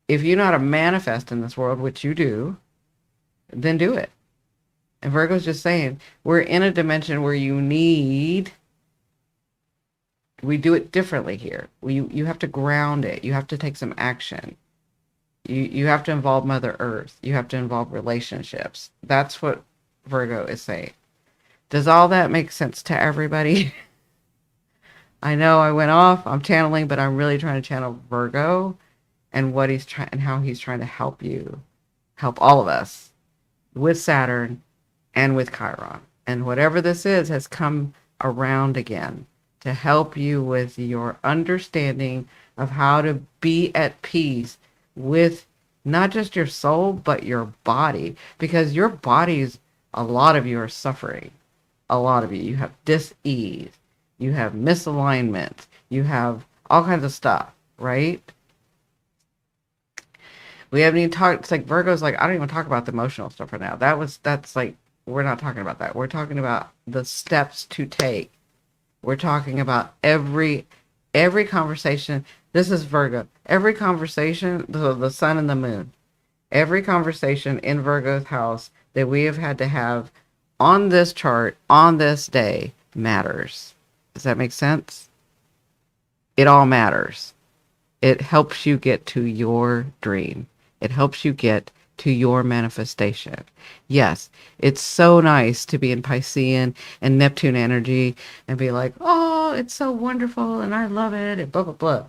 If you're not a manifest in this world, which you do, then do it. And Virgo's just saying, we're in a dimension where we do it differently here. You have to ground it. You have to take some action. You have to involve Mother Earth. You have to involve relationships. That's what Virgo is saying. Does all that make sense to everybody? I know I went off. I'm channeling, but I'm really trying to channel Virgo and what he's trying and how he's trying to help you, help all of us with Saturn and with Chiron. And whatever this is has come around again to help you with your understanding of how to be at peace with not just your soul, but your body. Because your bodies, a lot of you are suffering. A lot of you have dis-ease, you have misalignment, you have all kinds of stuff, right? We haven't even talked. It's like Virgo's like, I don't even talk about the emotional stuff right now. That's like, we're not talking about that. We're talking about the steps to take. We're talking about every conversation. This is Virgo. Every conversation, the sun and the moon, every conversation in Virgo's house that we have had to have on this chart, on this day, matters. Does that make sense? It all matters. It helps you get to your dream. It helps you get to your manifestation. Yes, it's so nice to be in Piscean and Neptune energy and be like, oh, it's so wonderful and I love it and blah, blah, blah.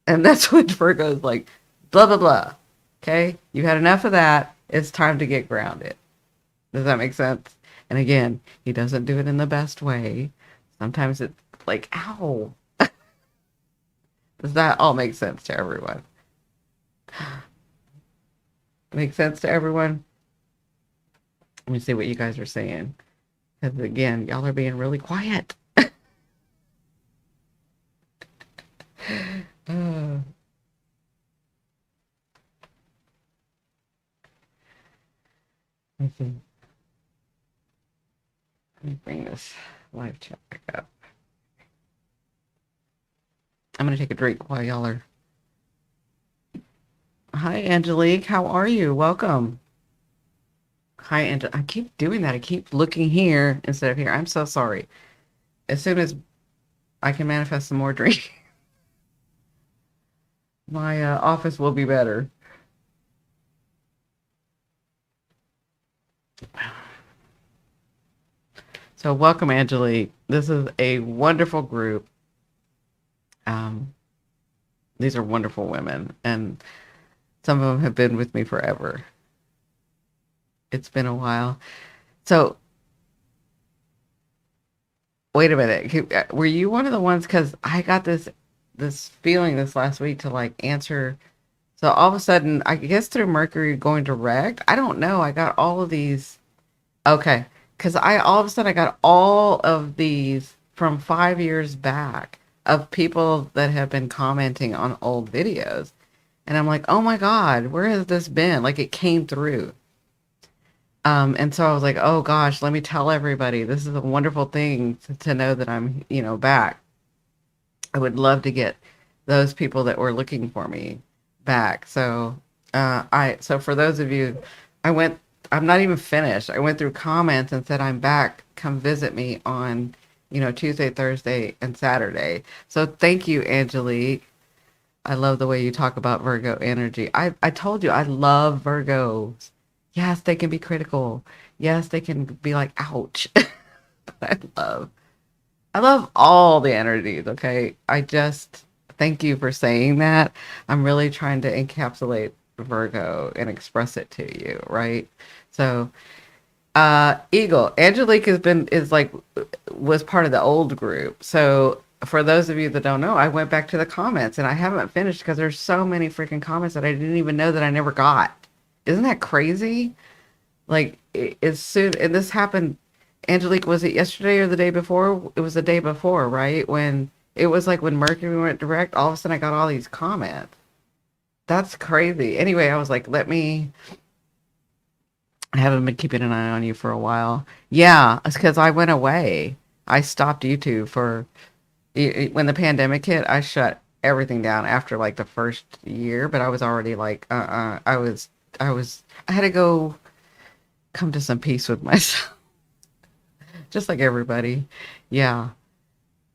And that's when Virgo's like, blah, blah, blah. Okay? You had enough of that. It's time to get grounded. Does that make sense? And again, he doesn't do it in the best way. Sometimes it's like, ow. Does that all make sense to everyone? Make sense to everyone? Let me see what you guys are saying. Because again, y'all are being really quiet. uh, let's see. Let me bring this live chat back up. I'm going to take a drink while y'all are... Hi, Angelique. How are you? Welcome. Hi, Angelique. I keep doing that. I keep looking here instead of here. I'm so sorry. As soon as I can manifest some more drink, my office will be better. So welcome, Angelique. This is a wonderful group. These are wonderful women, and some of them have been with me forever. It's been a while. So, wait a minute. Were you one of the ones? Because I got this feeling this last week to like answer. So all of a sudden, I guess through Mercury going direct, I don't know. I got all of these. Okay, because all of a sudden I got all of these from 5 years back of people that have been commenting on old videos. And I'm like, oh my God, where has this been? Like it came through. And so I was like, oh gosh, let me tell everybody. This is a wonderful thing to know that I'm, back. I would love to get those people that were looking for me back. So So for those of you, I went. I'm not even finished. I went through comments and said I'm back. Come visit me on, Tuesday, Thursday, and Saturday. So thank you, Angelique. I love the way you talk about Virgo energy. I told you I love Virgos. Yes, they can be critical. Yes, they can be like, ouch. I love I love all the energies, okay? I just thank you for saying that. I'm really trying to encapsulate Virgo and express it to you, right? So, Eagle, Angelique is like was part of the old group. So, for those of you that don't know, I went back to the comments and I haven't finished because there's so many freaking comments that I didn't even know that I never got. Isn't that crazy? Like as soon and this happened, Angelique, was it yesterday or the day before? It was the day before, right? When it was like when Mercury went direct, all of a sudden I got all these comments. That's crazy. Anyway, I was like, I haven't been keeping an eye on you for a while. Yeah, it's because I went away. I stopped YouTube for when the pandemic hit. I shut everything down after like the first year, but I was already like, I had to go come to some peace with myself. Just like everybody. Yeah,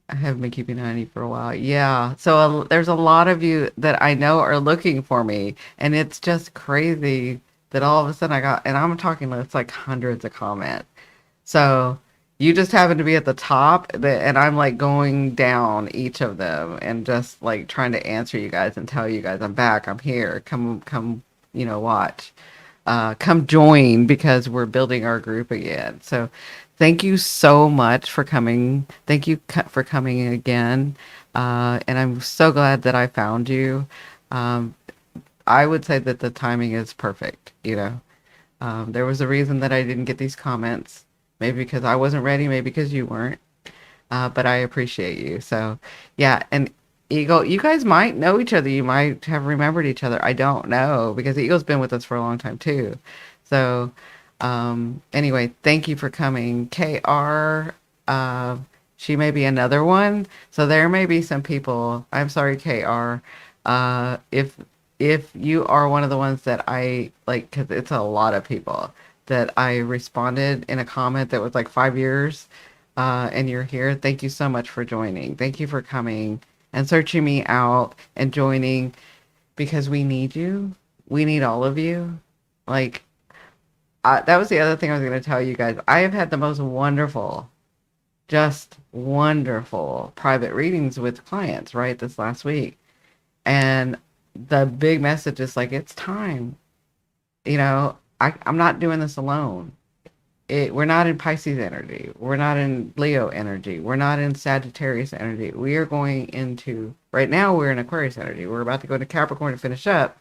I haven't been keeping an eye on you for a while. Yeah, so there's a lot of you that I know are looking for me, and it's just crazy that all of a sudden I got, and I'm talking, it's like hundreds of comments. So you just happen to be at the top, and I'm like going down each of them and just like trying to answer you guys and tell you guys I'm back, I'm here, come, watch. Come join because we're building our group again. So thank you so much for coming. Thank you for coming again. And I'm so glad that I found you. Um, I would say that the timing is perfect. There was a reason that I didn't get these comments. Maybe because I wasn't ready, maybe because you weren't. But I appreciate you. So, yeah. And Eagle, you guys might know each other. You might have remembered each other. I don't know because Eagle's been with us for a long time too. So, anyway, thank you for coming. KR, she may be another one. So there may be some people. I'm sorry, KR. If you are one of the ones that I like, because it's a lot of people that I responded in a comment that was like 5 years, and you're here. Thank you so much for joining. Thank you for coming and searching me out and joining because we need you. We need all of you. Like, that was the other thing I was going to tell you guys. I have had the most wonderful, just wonderful private readings with clients, right, this last week. And the big message is like, it's time. I'm not doing this alone. We're not in Pisces energy. We're not in Leo energy. We're not in Sagittarius energy. We are going into, right now, we're in Aquarius energy. We're about to go into Capricorn to finish up,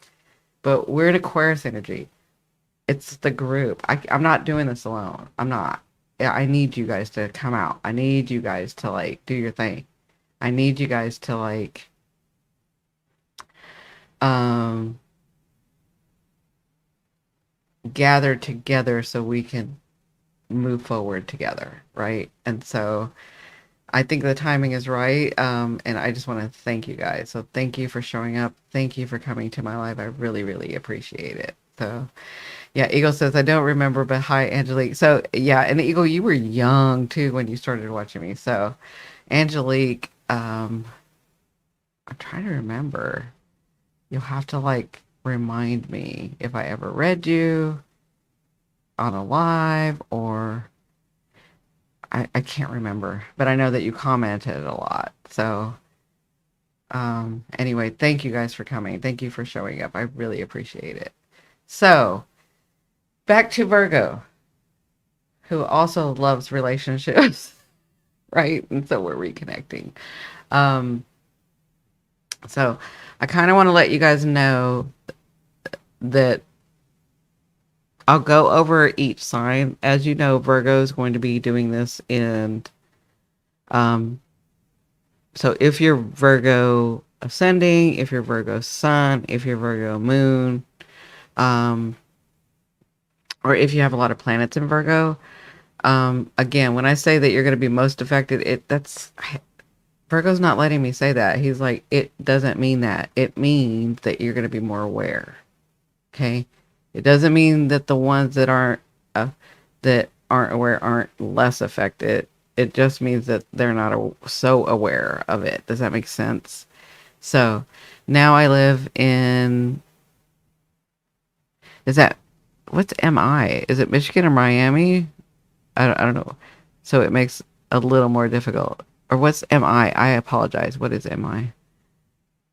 but we're in Aquarius energy. It's the group. I'm not doing this alone. I'm not. I need you guys to come out. I need you guys to like do your thing. I need you guys to like, um, gather together so we can move forward together, right? And so I think the timing is right. And I just want to thank you guys. So thank you for showing up. Thank you for coming to my life. I really, really appreciate it. So yeah, Eagle says, I don't remember, but hi, Angelique. So yeah, and Eagle, you were young too when you started watching me. So Angelique, I'm trying to remember. You'll have to like remind me if I ever read you on a live or I can't remember, but I know that you commented a lot. So anyway, thank you guys for coming. Thank you for showing up. I really appreciate it. So back to Virgo, who also loves relationships, right? And so we're reconnecting. Um, so I kind of want to let you guys know that I'll go over each sign. As you know, Virgo is going to be doing this in, um, so if you're Virgo ascending, if you're Virgo sun, if you're Virgo moon, um, or if you have a lot of planets in Virgo, again, when I say that you're going to be most affected, Virgo's not letting me say that. He's like, it doesn't mean that. It means that you're going to be more aware. Okay. It doesn't mean that the ones uh, that aren't aware aren't less affected. It just means that they're not so aware of it. Does that make sense? So now I live in, is that, what's MI? Is it Michigan or Miami? I don't know. So it makes a little more difficult. Or what's MI? I apologize. What is MI?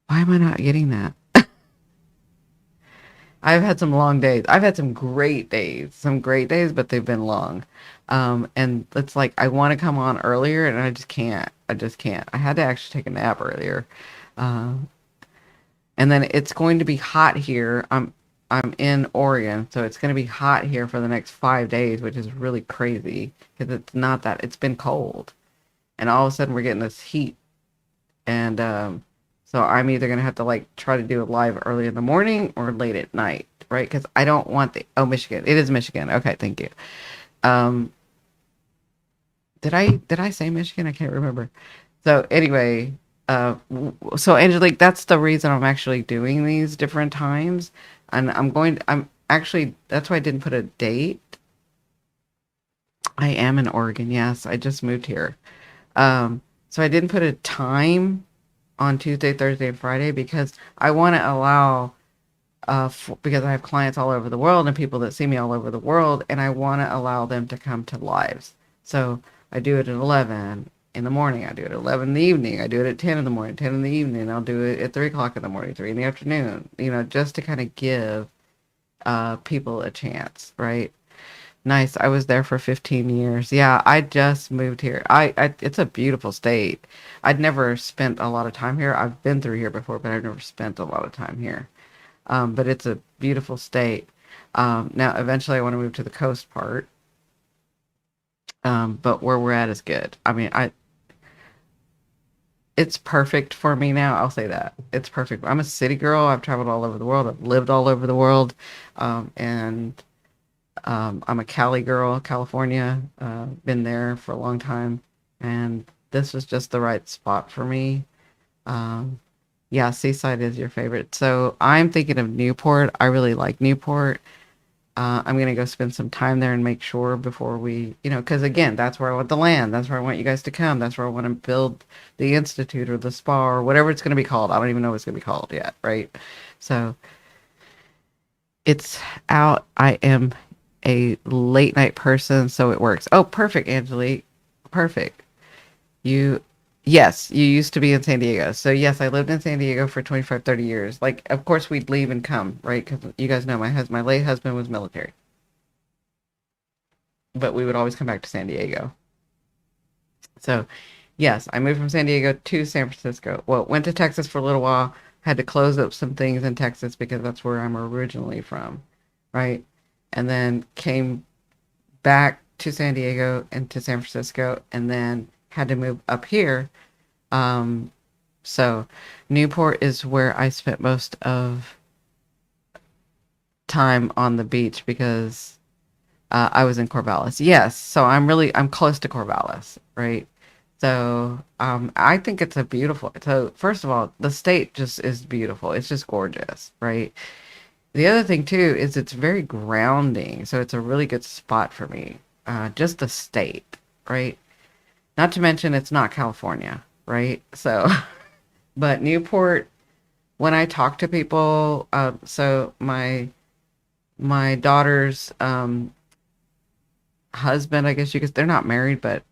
Why am I not getting that? I've had some long days. I've had some great days, but they've been long. And it's like I want to come on earlier, and I just can't. I just can't. I had to actually take a nap earlier. Uh, and then it's going to be hot here. I'm in Oregon, so it's going to be hot here for the next 5 days, which is really crazy because it's not that. It's been cold, and all of a sudden we're getting this heat, and so I'm either gonna have to like try to do it live early in the morning or late at night, right? Because I don't want the Michigan. It is Michigan. Okay, thank you. Um, did I say Michigan? I can't remember. So anyway, so Angelique, that's the reason I'm actually doing these different times, and I'm actually that's why I didn't put a date. I am in Oregon. Yes, I just moved here. So I didn't put a time on Tuesday, Thursday, and Friday because I want to allow because I have clients all over the world and people that see me all over the world, and I want to allow them to come to lives. So I do it at 11 in the morning. I do it at 11 in the evening. I do it at 10 in the morning, 10 in the evening. I'll do it at 3 o'clock in the morning, 3 in the afternoon, just to kind of give people a chance, right? Nice. I was there for 15 years. Yeah, I just moved here. It's a beautiful state. I'd never spent a lot of time here. I've been through here before, but I've never spent a lot of time here. But it's a beautiful state. Now, eventually, I want to move to the coast part. But where we're at is good. I mean, it's perfect for me now. I'll say that. It's perfect. I'm a city girl. I've traveled all over the world. I've lived all over the world. And I'm a Cali girl, California. Been there for a long time, and this was just the right spot for me. Um, yeah, Seaside is your favorite. So I'm thinking of Newport. I really like Newport. I'm gonna go spend some time there and make sure before because again, that's where I want the land. That's where I want you guys to come. That's where I want to build the institute or the spa or whatever it's gonna be called. I don't even know what it's gonna be called yet, right? So it's out. I am a late night person, so it works. Oh, perfect, Angelique. Perfect. You, yes, you used to be in San Diego. So, yes, I lived in San Diego for 25, 30 years. Like, of course, we'd leave and come, right? Because you guys know my late husband was military, but we would always come back to San Diego. So, yes, I moved from San Diego to San Francisco. Well, went to Texas for a little while, had to close up some things in Texas because that's where I'm originally from, right? And then came back to San Diego and to San Francisco, and then had to move up here. Um, so Newport is where I spent most of time on the beach because I was in Corvallis. Yes, so I'm close to Corvallis, right? So I think it's a beautiful. So first of all, the state just is beautiful. It's just gorgeous, right? The other thing too is it's very grounding, so it's a really good spot for me. Just the state, right? Not to mention it's not California, right? So, but Newport, when I talk to people, so my daughter's husband, I guess you could, they're not married, but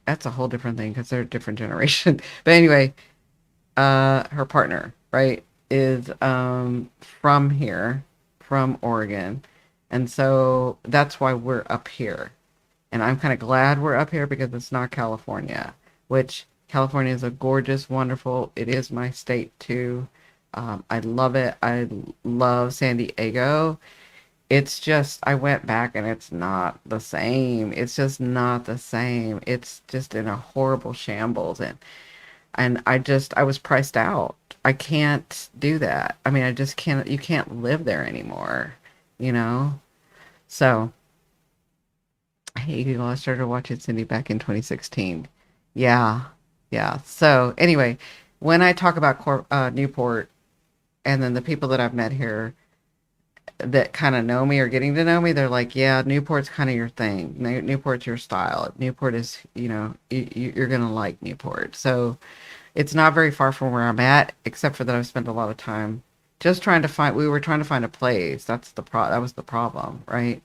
that's a whole different thing because they're a different generation. But anyway, her partner, right, is from here, from Oregon, and so that's why we're up here. And I'm kind of glad we're up here because it's not California, which California is a gorgeous, wonderful. It is my state too. I love it. I love San Diego. It's just I went back and it's not the same. It's just not the same. It's just in a horrible shambles, and I was priced out. I can't do that. I mean, I just can't. You can't live there anymore, you know. So. Hey Google, I started watching Cindy back in 2016. Yeah, yeah. So anyway, when I talk about Newport and then the people that I've met here, that kind of know me or getting to know me, they're like, yeah, Newport's kind of your thing. Newport's your style. Newport is, you're going to like Newport. So it's not very far from where I'm at, except for that I've spent a lot of time just trying to find, we were trying to find a place. That was the problem, right?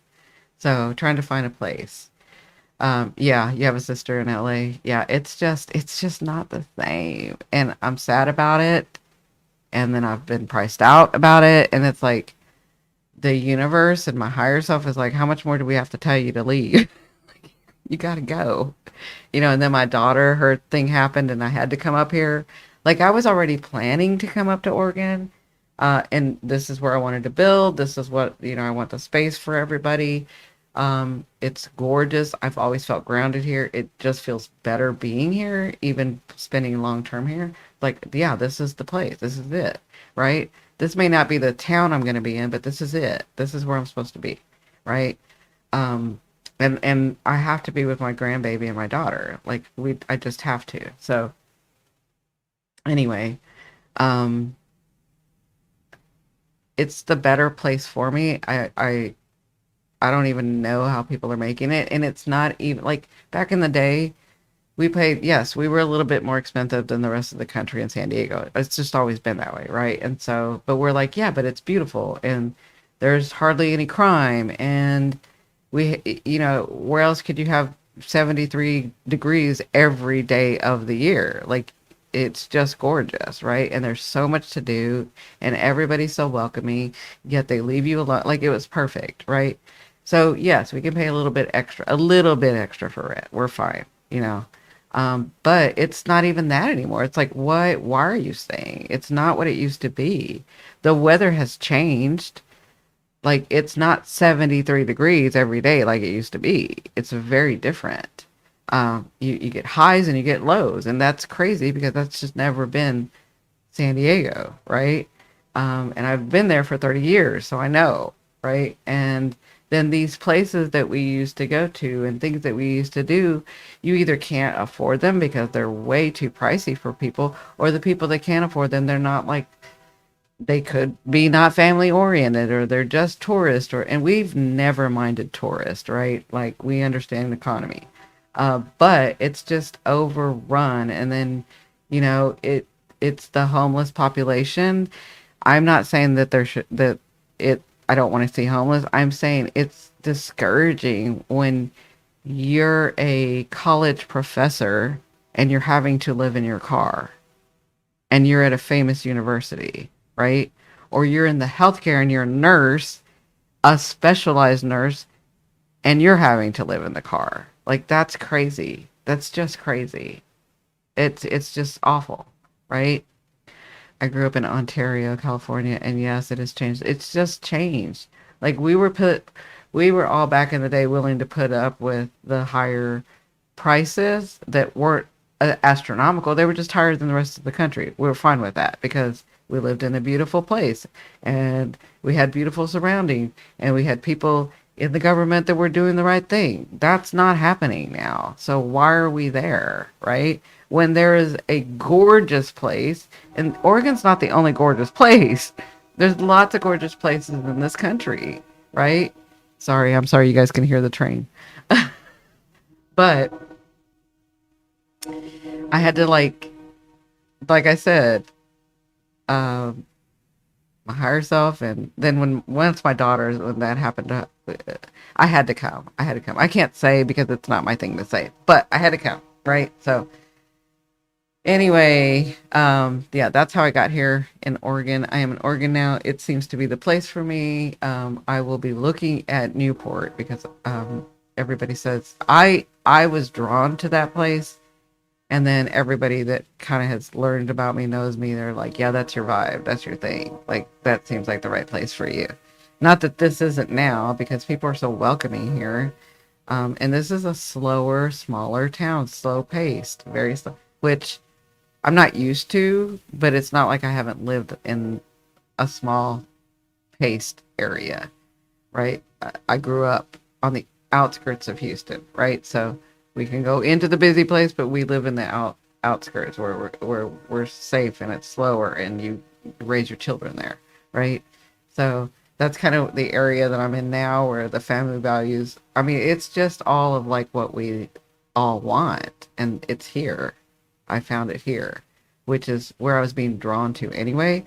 So trying to find a place. Yeah, you have a sister in LA. Yeah, it's just not the same. And I'm sad about it. And then I've been priced out about it. And it's like, the universe and my higher self is like, how much more do we have to tell you to leave? You got to go. And then my daughter, her thing happened and I had to come up here. Like I was already planning to come up to Oregon. And this is where I wanted to build. This is what, I want the space for everybody. It's gorgeous. I've always felt grounded here. It just feels better being here, even spending long term here. Like, yeah, this is the place. This is it, right? This may not be the town I'm going to be in, but this is it. This is where I'm supposed to be, right? Um, and I have to be with my grandbaby and my daughter. Like I just have to. So anyway, um, it's the better place for me. I don't even know how people are making it, and it's not even like back in the day. We paid, yes, we were a little bit more expensive than the rest of the country in San Diego. It's just always been that way, right? And so, but we're like, yeah, but it's beautiful and there's hardly any crime. And where else could you have 73 degrees every day of the year? Like, it's just gorgeous, right? And there's so much to do and everybody's so welcoming, yet they leave you alone. Like, it was perfect, right? So, yes, we can pay a little bit extra for rent. We're fine. But it's not even that anymore. It's like, what? Why are you staying? It's not what it used to be. The weather has changed. Like, it's not 73 degrees every day like it used to be. It's very different. You get highs and you get lows, and that's crazy because that's just never been San Diego, right? And I've been there for 30 years, so I know, right? And then these places that we used to go to and things that we used to do, you either can't afford them because they're way too pricey for people, or the people that can't afford them, they're not like, they could be not family oriented, or they're just tourist, and we've never minded tourist, right? Like, we understand the economy. But it's just overrun. And then, it's the homeless population. I'm not saying that I don't want to see homeless. I'm saying it's discouraging when you're a college professor and you're having to live in your car and you're at a famous university, right? Or you're in the healthcare and you're a nurse, a specialized nurse, and you're having to live in the car. Like, that's crazy. That's just crazy. It's just awful, right? I grew up in Ontario, California, and yes, it has changed. It's just changed. Like, we were all back in the day willing to put up with the higher prices that weren't astronomical. They were just higher than the rest of the country. We were fine with that because we lived in a beautiful place and we had beautiful surroundings and we had people in the government that were doing the right thing. That's not happening now. So why are we there, right? When there is a gorgeous place, and Oregon's not the only gorgeous place. There's lots of gorgeous places in this country, right? I'm sorry you guys can hear the train. But I had to like I said, um, my higher self, and then once my daughter, when that happened to, I had to come. I had to come. I can't say because it's not my thing to say, but I had to come, right? So anyway, yeah, that's how I got here in Oregon. I am in Oregon now. It seems to be the place for me. I will be looking at Newport because everybody says I was drawn to that place. And then everybody that kind of has learned about me knows me. They're like, yeah, that's your vibe. That's your thing. Like, that seems like the right place for you. Not that this isn't now, because people are so welcoming here. And this is a slower, smaller town, slow paced, very slow, which I'm not used to, but it's not like I haven't lived in a small paced area, right? I grew up on the outskirts of Houston, right? So we can go into the busy place, but we live in the outskirts where we're safe and it's slower and you raise your children there, right? So That's kind of the area that I'm in now, where the family values, I mean, it's just all of like what we all want, and it's here. I found it here, which is where I was being drawn to anyway.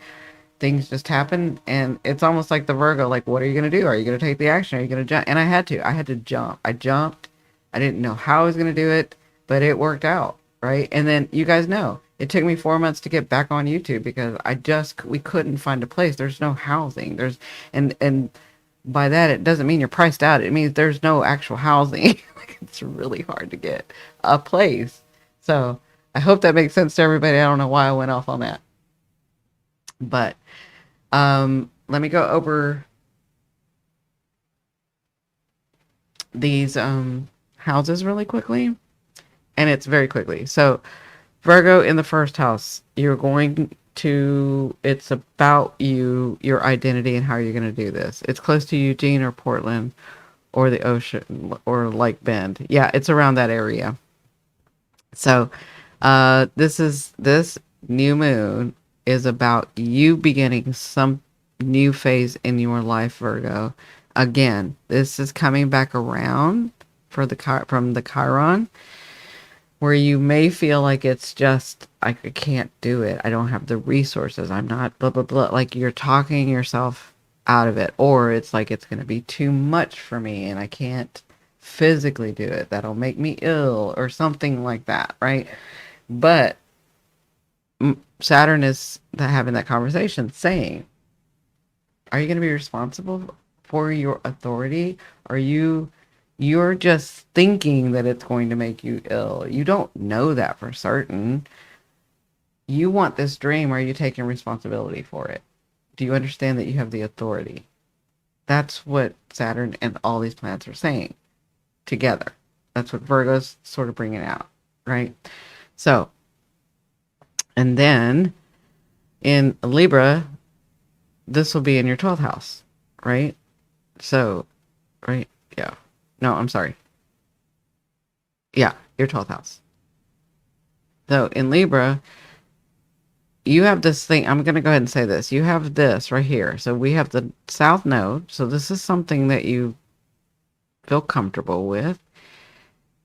Things just happen, and it's almost like the Virgo, like, what are you going to do? Are you going to take the action? Are you going to jump? And I had to jump. I jumped. I didn't know how I was going to do it, but it worked out, right? And then you guys know it took me 4 months to get back on YouTube because we couldn't find a place. There's no housing. And by that, it doesn't mean you're priced out. It means there's no actual housing. It's really hard to get a place. So I hope that makes sense to everybody. I don't know why I went off on that, but let me go over these houses really quickly, and it's very quickly. So Virgo in the first house, it's about your identity and how you're going to do this. It's close to Eugene or Portland or the ocean or Lake Bend. Yeah, it's around that area. So this new moon is about you beginning some new phase in your life, Virgo. Again, this is coming back around from the Chiron, where you may feel like it's just, I can't do it. I don't have the resources. I'm not blah, blah, blah. Like you're talking yourself out of it. Or it's like it's going to be too much for me and I can't physically do it. That'll make me ill or something like that, right? But Saturn is having that conversation saying, are you going to be responsible for your authority? You're just thinking that it's going to make you ill. You don't know that for certain. You want this dream. Are you taking responsibility for it? Do you understand that you have the authority? That's what Saturn and all these planets are saying together. That's what Virgo's sort of bringing out, right? So, and then in Libra, this will be in your 12th house, right? So, right? Yeah. No, I'm sorry. Yeah, your 12th house. So in Libra, you have this thing. I'm going to go ahead and say this. You have this right here. So we have the South Node. So this is something that you feel comfortable with.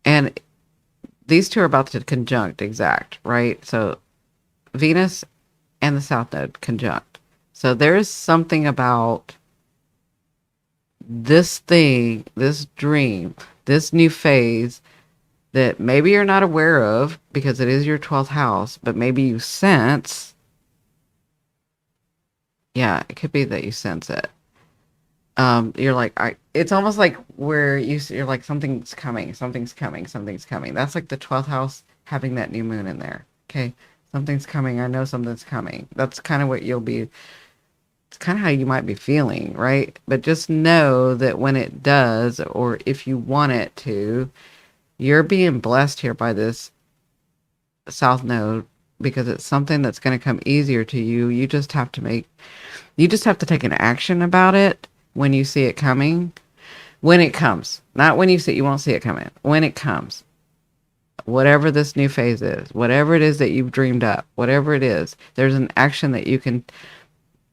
And these two are about to conjunct exact, right? So Venus and the South Node conjunct. So there is something about this thing, this dream, this new phase that maybe you're not aware of because it is your 12th house, but maybe you sense. Yeah, it could be that you sense it. You're like, it's almost like where you're like, something's coming, something's coming, something's coming. That's like the 12th house having that new moon in there. Okay. Something's coming. I know something's coming. That's kind of what you'll be. It's kind of how you might be feeling, right? But just know that when it does, or if you want it to, you're being blessed here by this South Node because it's something that's going to come easier to you. You just have to take an action about it when you see it coming. When it comes. Not when you see it, you won't see it coming. When it comes. Whatever this new phase is, whatever it is that you've dreamed up, whatever it is, there's an action that you can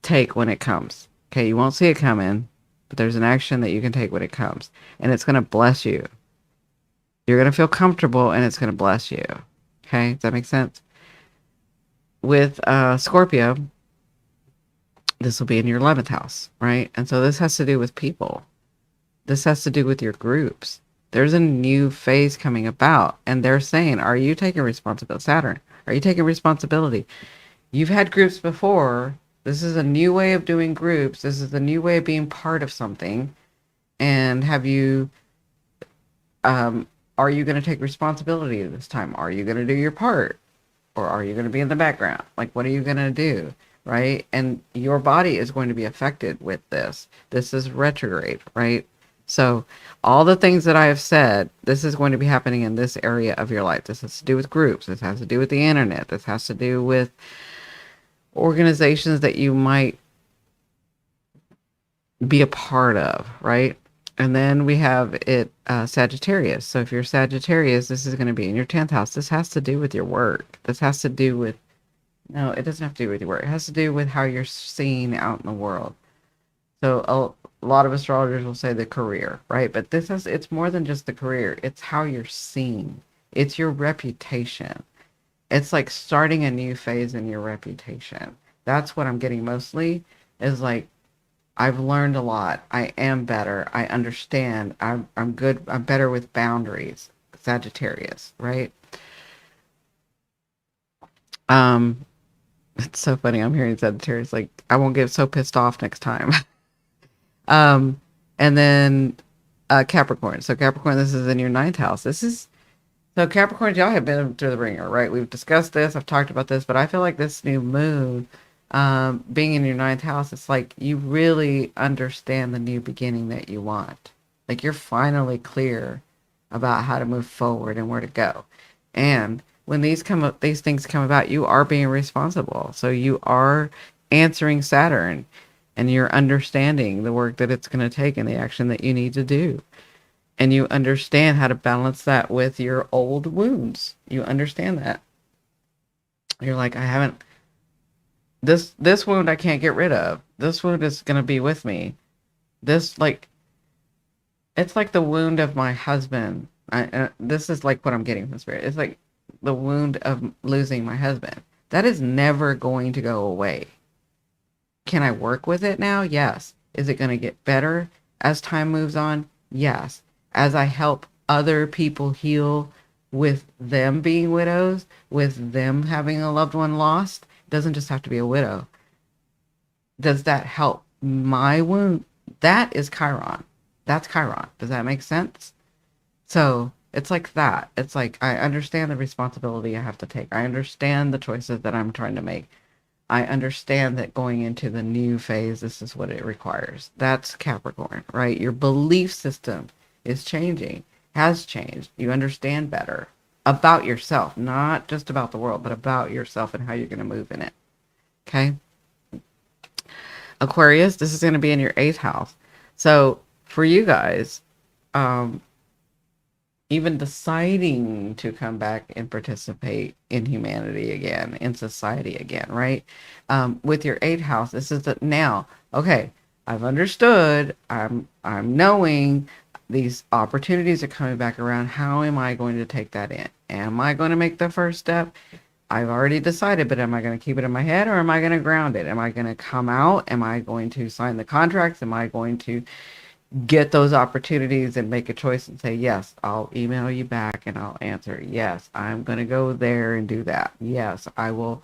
take when it comes. Okay, you won't see it coming, but there's an action that you can take when it comes. And it's going to bless you. You're going to feel comfortable and it's going to bless you. Okay, does that make sense? With Scorpio, this will be in your 11th house, right? And so this has to do with people. This has to do with your groups. There's a new phase coming about, and they're saying, are you taking responsibility? Saturn, are you taking responsibility? You've had groups before. This is a new way of doing groups. This is a new way of being part of something. And are you going to take responsibility this time? Are you going to do your part? Or are you going to be in the background? Like, what are you going to do? Right? And your body is going to be affected with this. This is retrograde, right? So all the things that I have said, this is going to be happening in this area of your life. This has to do with groups. This has to do with the internet. This has to do with organizations that you might be a part of, right? And then we have it Sagittarius. So if you're Sagittarius, this is going to be in your 10th house. This has to do with your work. This has to do with, no, it doesn't have to do with your work. It has to do with how you're seen out in the world. So a lot of astrologers will say the career, right? But it's more than just the career. It's how you're seen. It's your reputation. It's like starting a new phase in your reputation. That's what I'm getting mostly is like I've learned a lot. I am better. I understand. I'm good. I'm better with boundaries. Sagittarius, right? Um, it's so funny. I'm hearing Sagittarius like I won't get so pissed off next time. Um, and then Capricorn. So Capricorn, this is in your ninth house. This is so Capricorn, y'all have been through the ringer, right? We've discussed this. I've talked about this, but I feel like this new moon, being in your ninth house, it's like you really understand the new beginning that you want. Like you're finally clear about how to move forward and where to go. And when these come up, these things come about, you are being responsible. So you are answering Saturn and you're understanding the work that it's going to take and the action that you need to do. And you understand how to balance that with your old wounds. You understand that. You're like, I haven't this wound I can't get rid of. This wound is going to be with me. This like it's like the wound of my husband. This is like what I'm getting from spirit. It's like the wound of losing my husband. That is never going to go away. Can I work with it now? Yes. Is it going to get better as time moves on? Yes. As I help other people heal with them being widows, with them having a loved one lost, it doesn't just have to be a widow. Does that help my wound? That is Chiron. That's Chiron. Does that make sense? So it's like that. It's like I understand the responsibility I have to take. I understand the choices that I'm trying to make. I understand that going into the new phase, this is what it requires. That's Capricorn, right? Your belief system is changing, has changed. You understand better about yourself, not just about the world, but about yourself and how you're going to move in it. Okay. Aquarius, this is going to be in your eighth house. So for you guys, um, even deciding to come back and participate in humanity again, in society again, right? With your eighth house, this is the now. Okay, I've understood. I'm knowing these opportunities are coming back around. How am I going to take that in? Am I going to make the first step? I've already decided, but am I going to keep it in my head or am I going to ground it? Am I going to come out? Am I going to sign the contracts? Am I going to get those opportunities and make a choice and say, yes, I'll email you back and I'll answer. Yes, I'm going to go there and do that. Yes, I will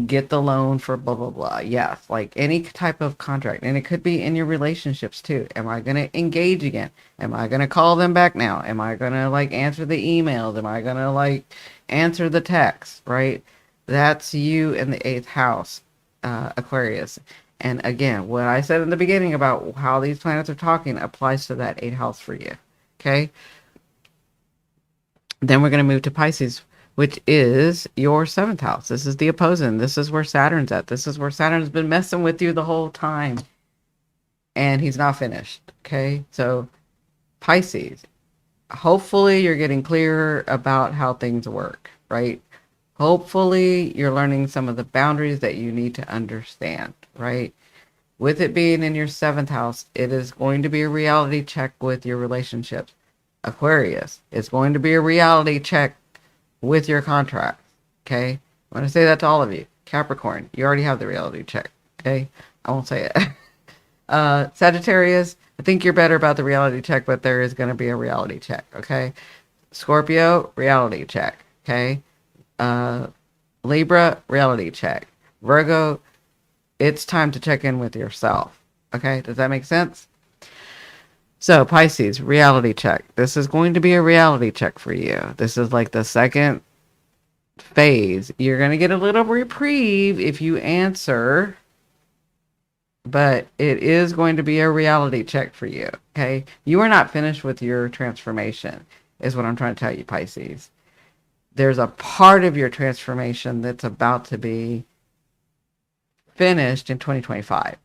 get the loan for blah, blah, blah. Yes, like any type of contract. And it could be in your relationships too. Am I going to engage again? Am I going to call them back now? Am I going to like answer the emails? Am I going to like answer the text, right? That's you in the eighth house, Aquarius. And again, what I said in the beginning about how these planets are talking applies to that eighth house for you. Okay. Then we're going to move to Pisces, which is your seventh house. This is the opposing. This is where Saturn's at. This is where Saturn's been messing with you the whole time. And he's not finished. Okay. So Pisces, hopefully you're getting clearer about how things work, right? Hopefully you're learning some of the boundaries that you need to understand, right? With it being in your seventh house, it is going to be a reality check with your relationships. Aquarius, it's going to be a reality check with your contracts. Okay. I want to say that to all of you. Capricorn, you already have the reality check. Okay. I won't say it. Sagittarius, I think you're better about the reality check, but there is going to be a reality check. Okay. Scorpio, reality check. Okay. Libra, reality check. Virgo, it's time to check in with yourself. Okay. Does that make sense? So Pisces, reality check. This is going to be a reality check for you. This is like the second phase. You're going to get a little reprieve if you answer, but it is going to be a reality check for you. Okay. You are not finished with your transformation, is what I'm trying to tell you, Pisces. There's a part of your transformation that's about to be finished in 2025.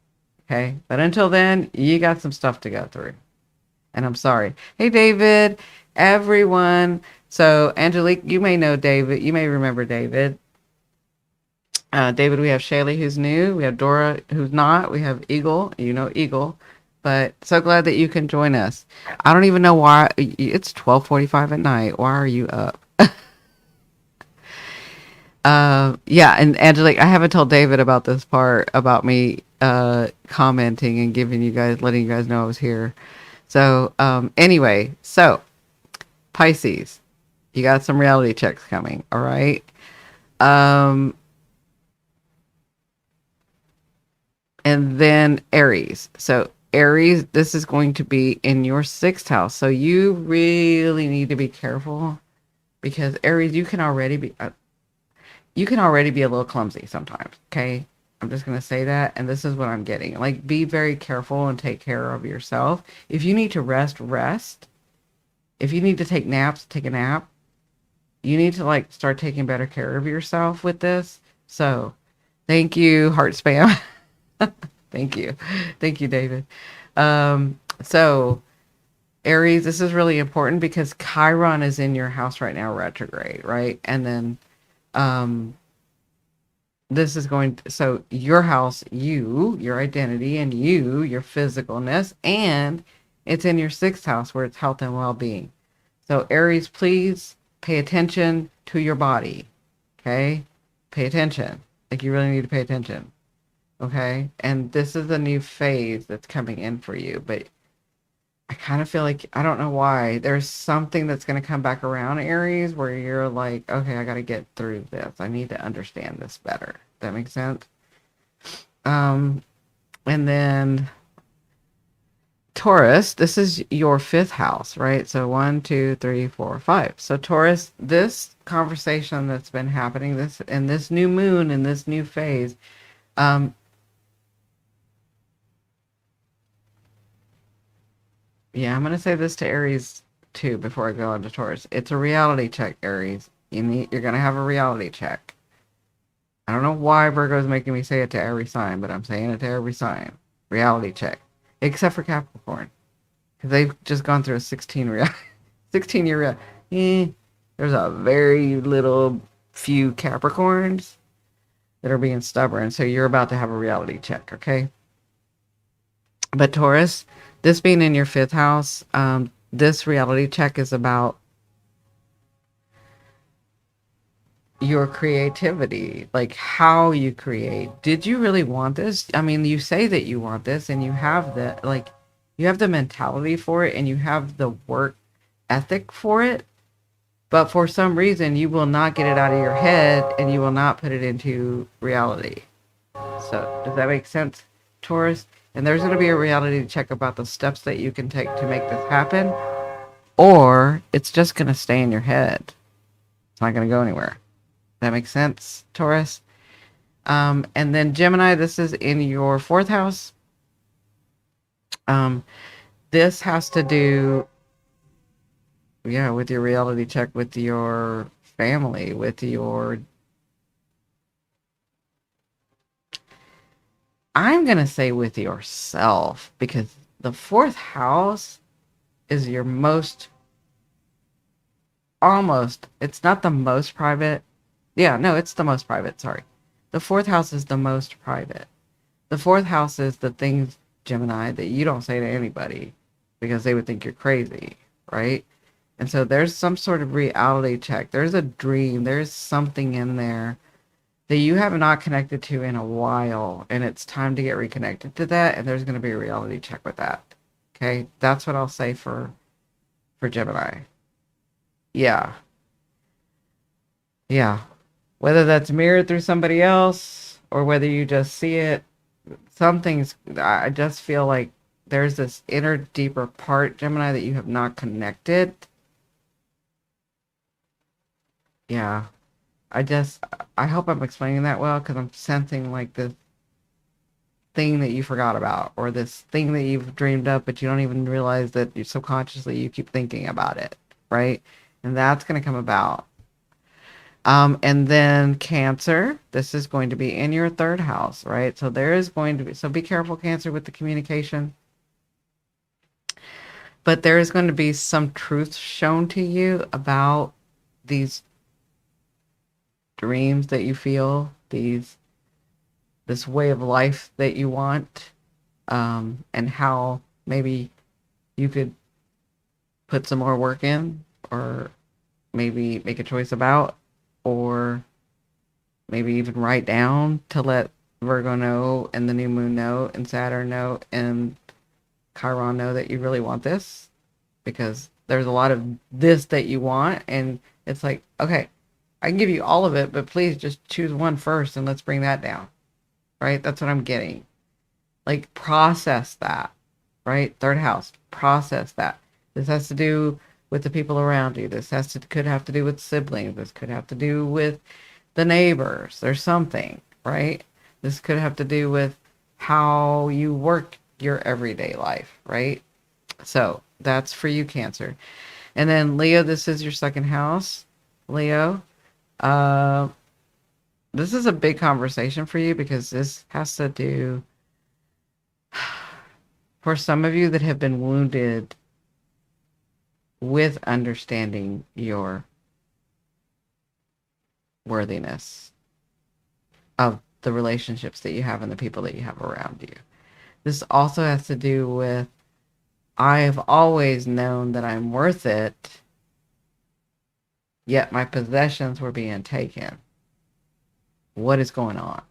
Okay. But until then, you got some stuff to go through. And I'm sorry. Hey, David, everyone. So, Angelique, you may know David. You may remember David. David, we have Shaylee, who's new. We have Dora, who's not. We have Eagle, you know, Eagle. But so glad that you can join us. I don't even know why it's 12:45 at night. Why are you up? Yeah, and Angelique, I haven't told David about this part about me commenting and giving you guys, letting you guys know I was here. So, anyway, so Pisces, you got some reality checks coming, all right? Um, and then Aries. So, Aries, this is going to be in your sixth house. So, you really need to be careful because Aries, you can already be a little clumsy sometimes, okay? I'm just going to say that. And this is what I'm getting. Like, be very careful and take care of yourself. If you need to rest, rest. If you need to take naps, take a nap. You need to, like, start taking better care of yourself with this. So, thank you, heart spam. Thank you. Thank you, David. So, Aries, this is really important because Chiron is in your house right now, retrograde, right? And then, um, this is going to, so your house, you, your identity, and you, your physicalness, and it's in your sixth house where it's health and well-being. So Aries, please pay attention to your body. Okay, pay attention. Like, you really need to pay attention. Okay, and this is a new phase that's coming in for you, but I kind of feel like, I don't know why, there's something that's going to come back around, Aries, where you're like, okay, I got to get through this. I need to understand this better. That makes sense. Um, and then Taurus, this is your fifth house, right? So 1, 2, 3, 4, 5. So Taurus, this conversation that's been happening, this and this new moon and this new phase, um, yeah, I'm gonna say this to Aries too before I go on to Taurus. It's a reality check, Aries. You're gonna have a reality check. I don't know why Virgo is making me say it to every sign, but I'm saying it to every sign. Reality check, except for Capricorn, because they've just gone through a 16 year there's a very little few Capricorns that are being stubborn. So you're about to have a reality check, okay? But Taurus, this being in your fifth house, this reality check is about your creativity, like how you create. Did you really want this? I mean, you say that you want this and you have the, like, you have the mentality for it and you have the work ethic for it, but for some reason you will not get it out of your head and you will not put it into reality. So does that make sense, Taurus? And there's going to be a reality check about the steps that you can take to make this happen, or it's just going to stay in your head. It's not going to go anywhere. That makes sense, Taurus? And then Gemini, this is in your fourth house. This has to do, yeah, with your reality check, with your family, with your, I'm going to say with yourself, because the fourth house is your most, almost, it's not the most private. Yeah, no, it's the most private. Sorry. The fourth house is the most private. The fourth house is the things, Gemini, that you don't say to anybody because they would think you're crazy, right? And so there's some sort of reality check. There's a dream. There's something in there that you have not connected to in a while, and it's time to get reconnected to that, and there's going to be a reality check with that. Okay? That's what I'll say for Gemini. Yeah. Yeah. Whether that's mirrored through somebody else or whether you just see it, something's, I just feel like there's this inner deeper part, Gemini, that you have not connected. Yeah. I just, I hope I'm explaining that well, because I'm sensing like this thing that you forgot about, or this thing that you've dreamed up, but you don't even realize that you subconsciously you keep thinking about it, right? And that's going to come about. And then Cancer, this is going to be in your third house, right? So there is going to be, so be careful, Cancer, with the communication. But there is going to be some truth shown to you about these dreams that you feel, these this way of life that you want, and how maybe you could put some more work in, or maybe make a choice about, or maybe even write down to let Virgo know, and the new moon know, and Saturn know, and Chiron know that you really want this, because there's a lot of this that you want, and it's like, okay, I can give you all of it, but please just choose one first and let's bring that down. Right? That's what I'm getting. Like, process that. Right? Third house, process that. This has to do with the people around you. This could have to do with siblings. This could have to do with the neighbors. There's something, right? This could have to do with how you work your everyday life, right? So that's for you, Cancer. And then Leo, this is your second house. Leo, uh, this is a big conversation for you, because this has to do, for some of you that have been wounded with understanding your worthiness of the relationships that you have and the people that you have around you. This also has to do with, I've always known that I'm worth it, yet my possessions were being taken. What is going on?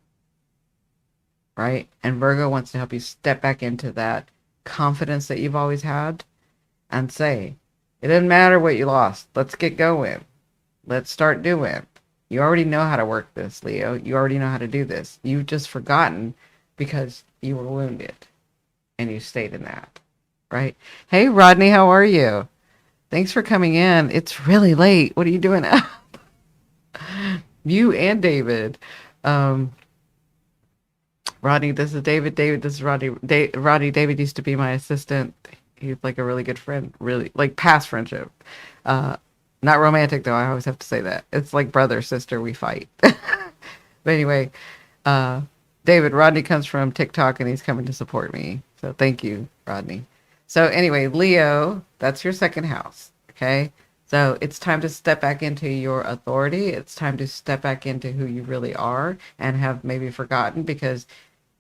Right? And Virgo wants to help you step back into that confidence that you've always had and say, it doesn't matter what you lost. Let's get going. Let's start doing. You already know how to work this, Leo. You already know how to do this. You've just forgotten because you were wounded and you stayed in that. Right? Hey, Rodney, how are you? Thanks for coming in. It's really late. What are you doing? You and David. Um, Rodney, this is David. David, this is Rodney. Rodney, David used to be my assistant. He's like a really good friend, really like past friendship. Uh, Not romantic though. I always have to say that. It's like brother, sister, we fight. But anyway, uh, David, Rodney comes from TikTok and he's coming to support me. So thank you, Rodney. So anyway, Leo, that's your second house. Okay. So it's time to step back into your authority. It's time to step back into who you really are and have maybe forgotten, because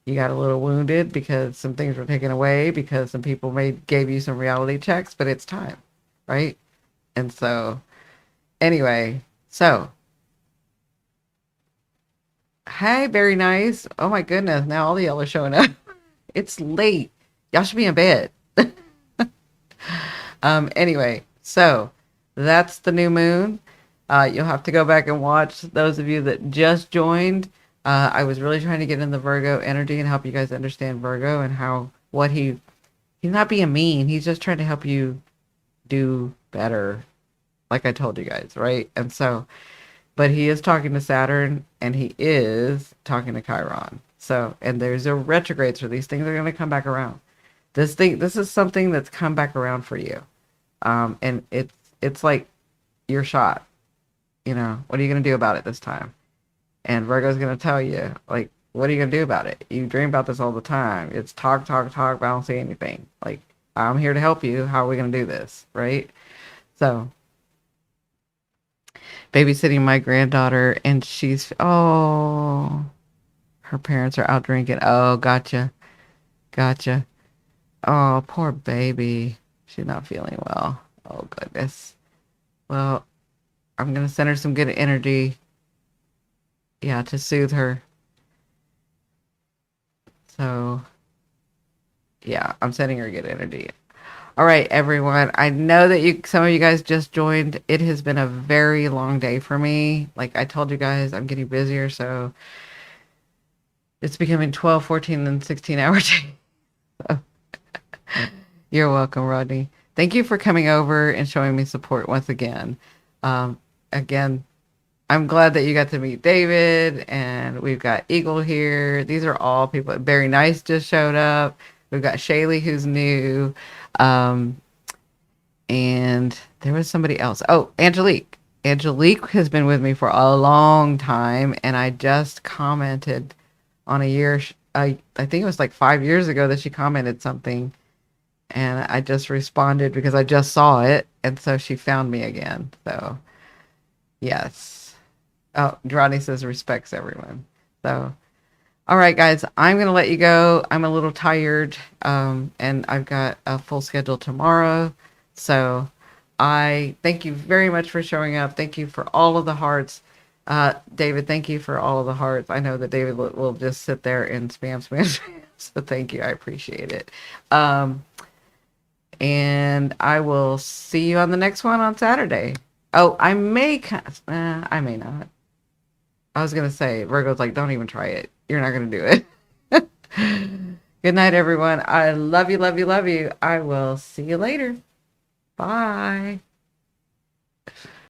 you got a little wounded, because some things were taken away, because some people gave you some reality checks, but it's time, right? And so anyway, so hey, very nice. Oh my goodness, now all the y'all are showing up. It's late. Y'all should be in bed. Anyway, so that's the new moon. You'll have to go back and watch, those of you that just joined. I was really trying to get in the Virgo energy and help you guys understand Virgo and how he's not being mean. He's just trying to help you do better, like I told you guys, right? And so, but he is talking to Saturn and he is talking to Chiron. So, and there's a retrograde, so these things are going to come back around. This is something that's come back around for you. And it's like your shot. You know, what are you going to do about it this time? And Virgo's going to tell you, like, what are you going to do about it? You dream about this all the time. It's talk, talk, talk, but I don't say anything. Like, I'm here to help you. How are we going to do this? Right? So, babysitting my granddaughter, and her parents are out drinking. Oh, gotcha. Gotcha. Oh, poor baby. She's not feeling well. Oh, goodness. Well, I'm going to send her some good energy. Yeah, to soothe her. So, yeah, I'm sending her good energy. All right, everyone. I know that some of you guys just joined. It has been a very long day for me. Like I told you guys, I'm getting busier, so it's becoming 12, 14, and 16-hour days. So, you're welcome, Rodney. Thank you for coming over and showing me support once again. Again, I'm glad that you got to meet David, and we've got Eagle here. These are all people. Very Nice just showed up. We've got Shaylee, who's new. And there was somebody else. Oh, Angelique. Angelique has been with me for a long time, and I just commented on a year. I think it was like 5 years ago that she commented something, and I just responded because I just saw it, and so she found me again. So, yes. Oh, Rodney says respects everyone. So, All right, guys, I'm going to let you go. I'm a little tired, and I've got a full schedule tomorrow. So I thank you very much for showing up. Thank you for all of the hearts. David, thank you for all of the hearts. I know that David will just sit there and spam, spam, spam. So thank you. I appreciate it. Um, and I will see you on the next one on Saturday. Oh, I may not. I was gonna say, Virgo's like, don't even try it. You're not gonna do it. Good night, everyone. I love you, love you, love you. I will see you later. Bye.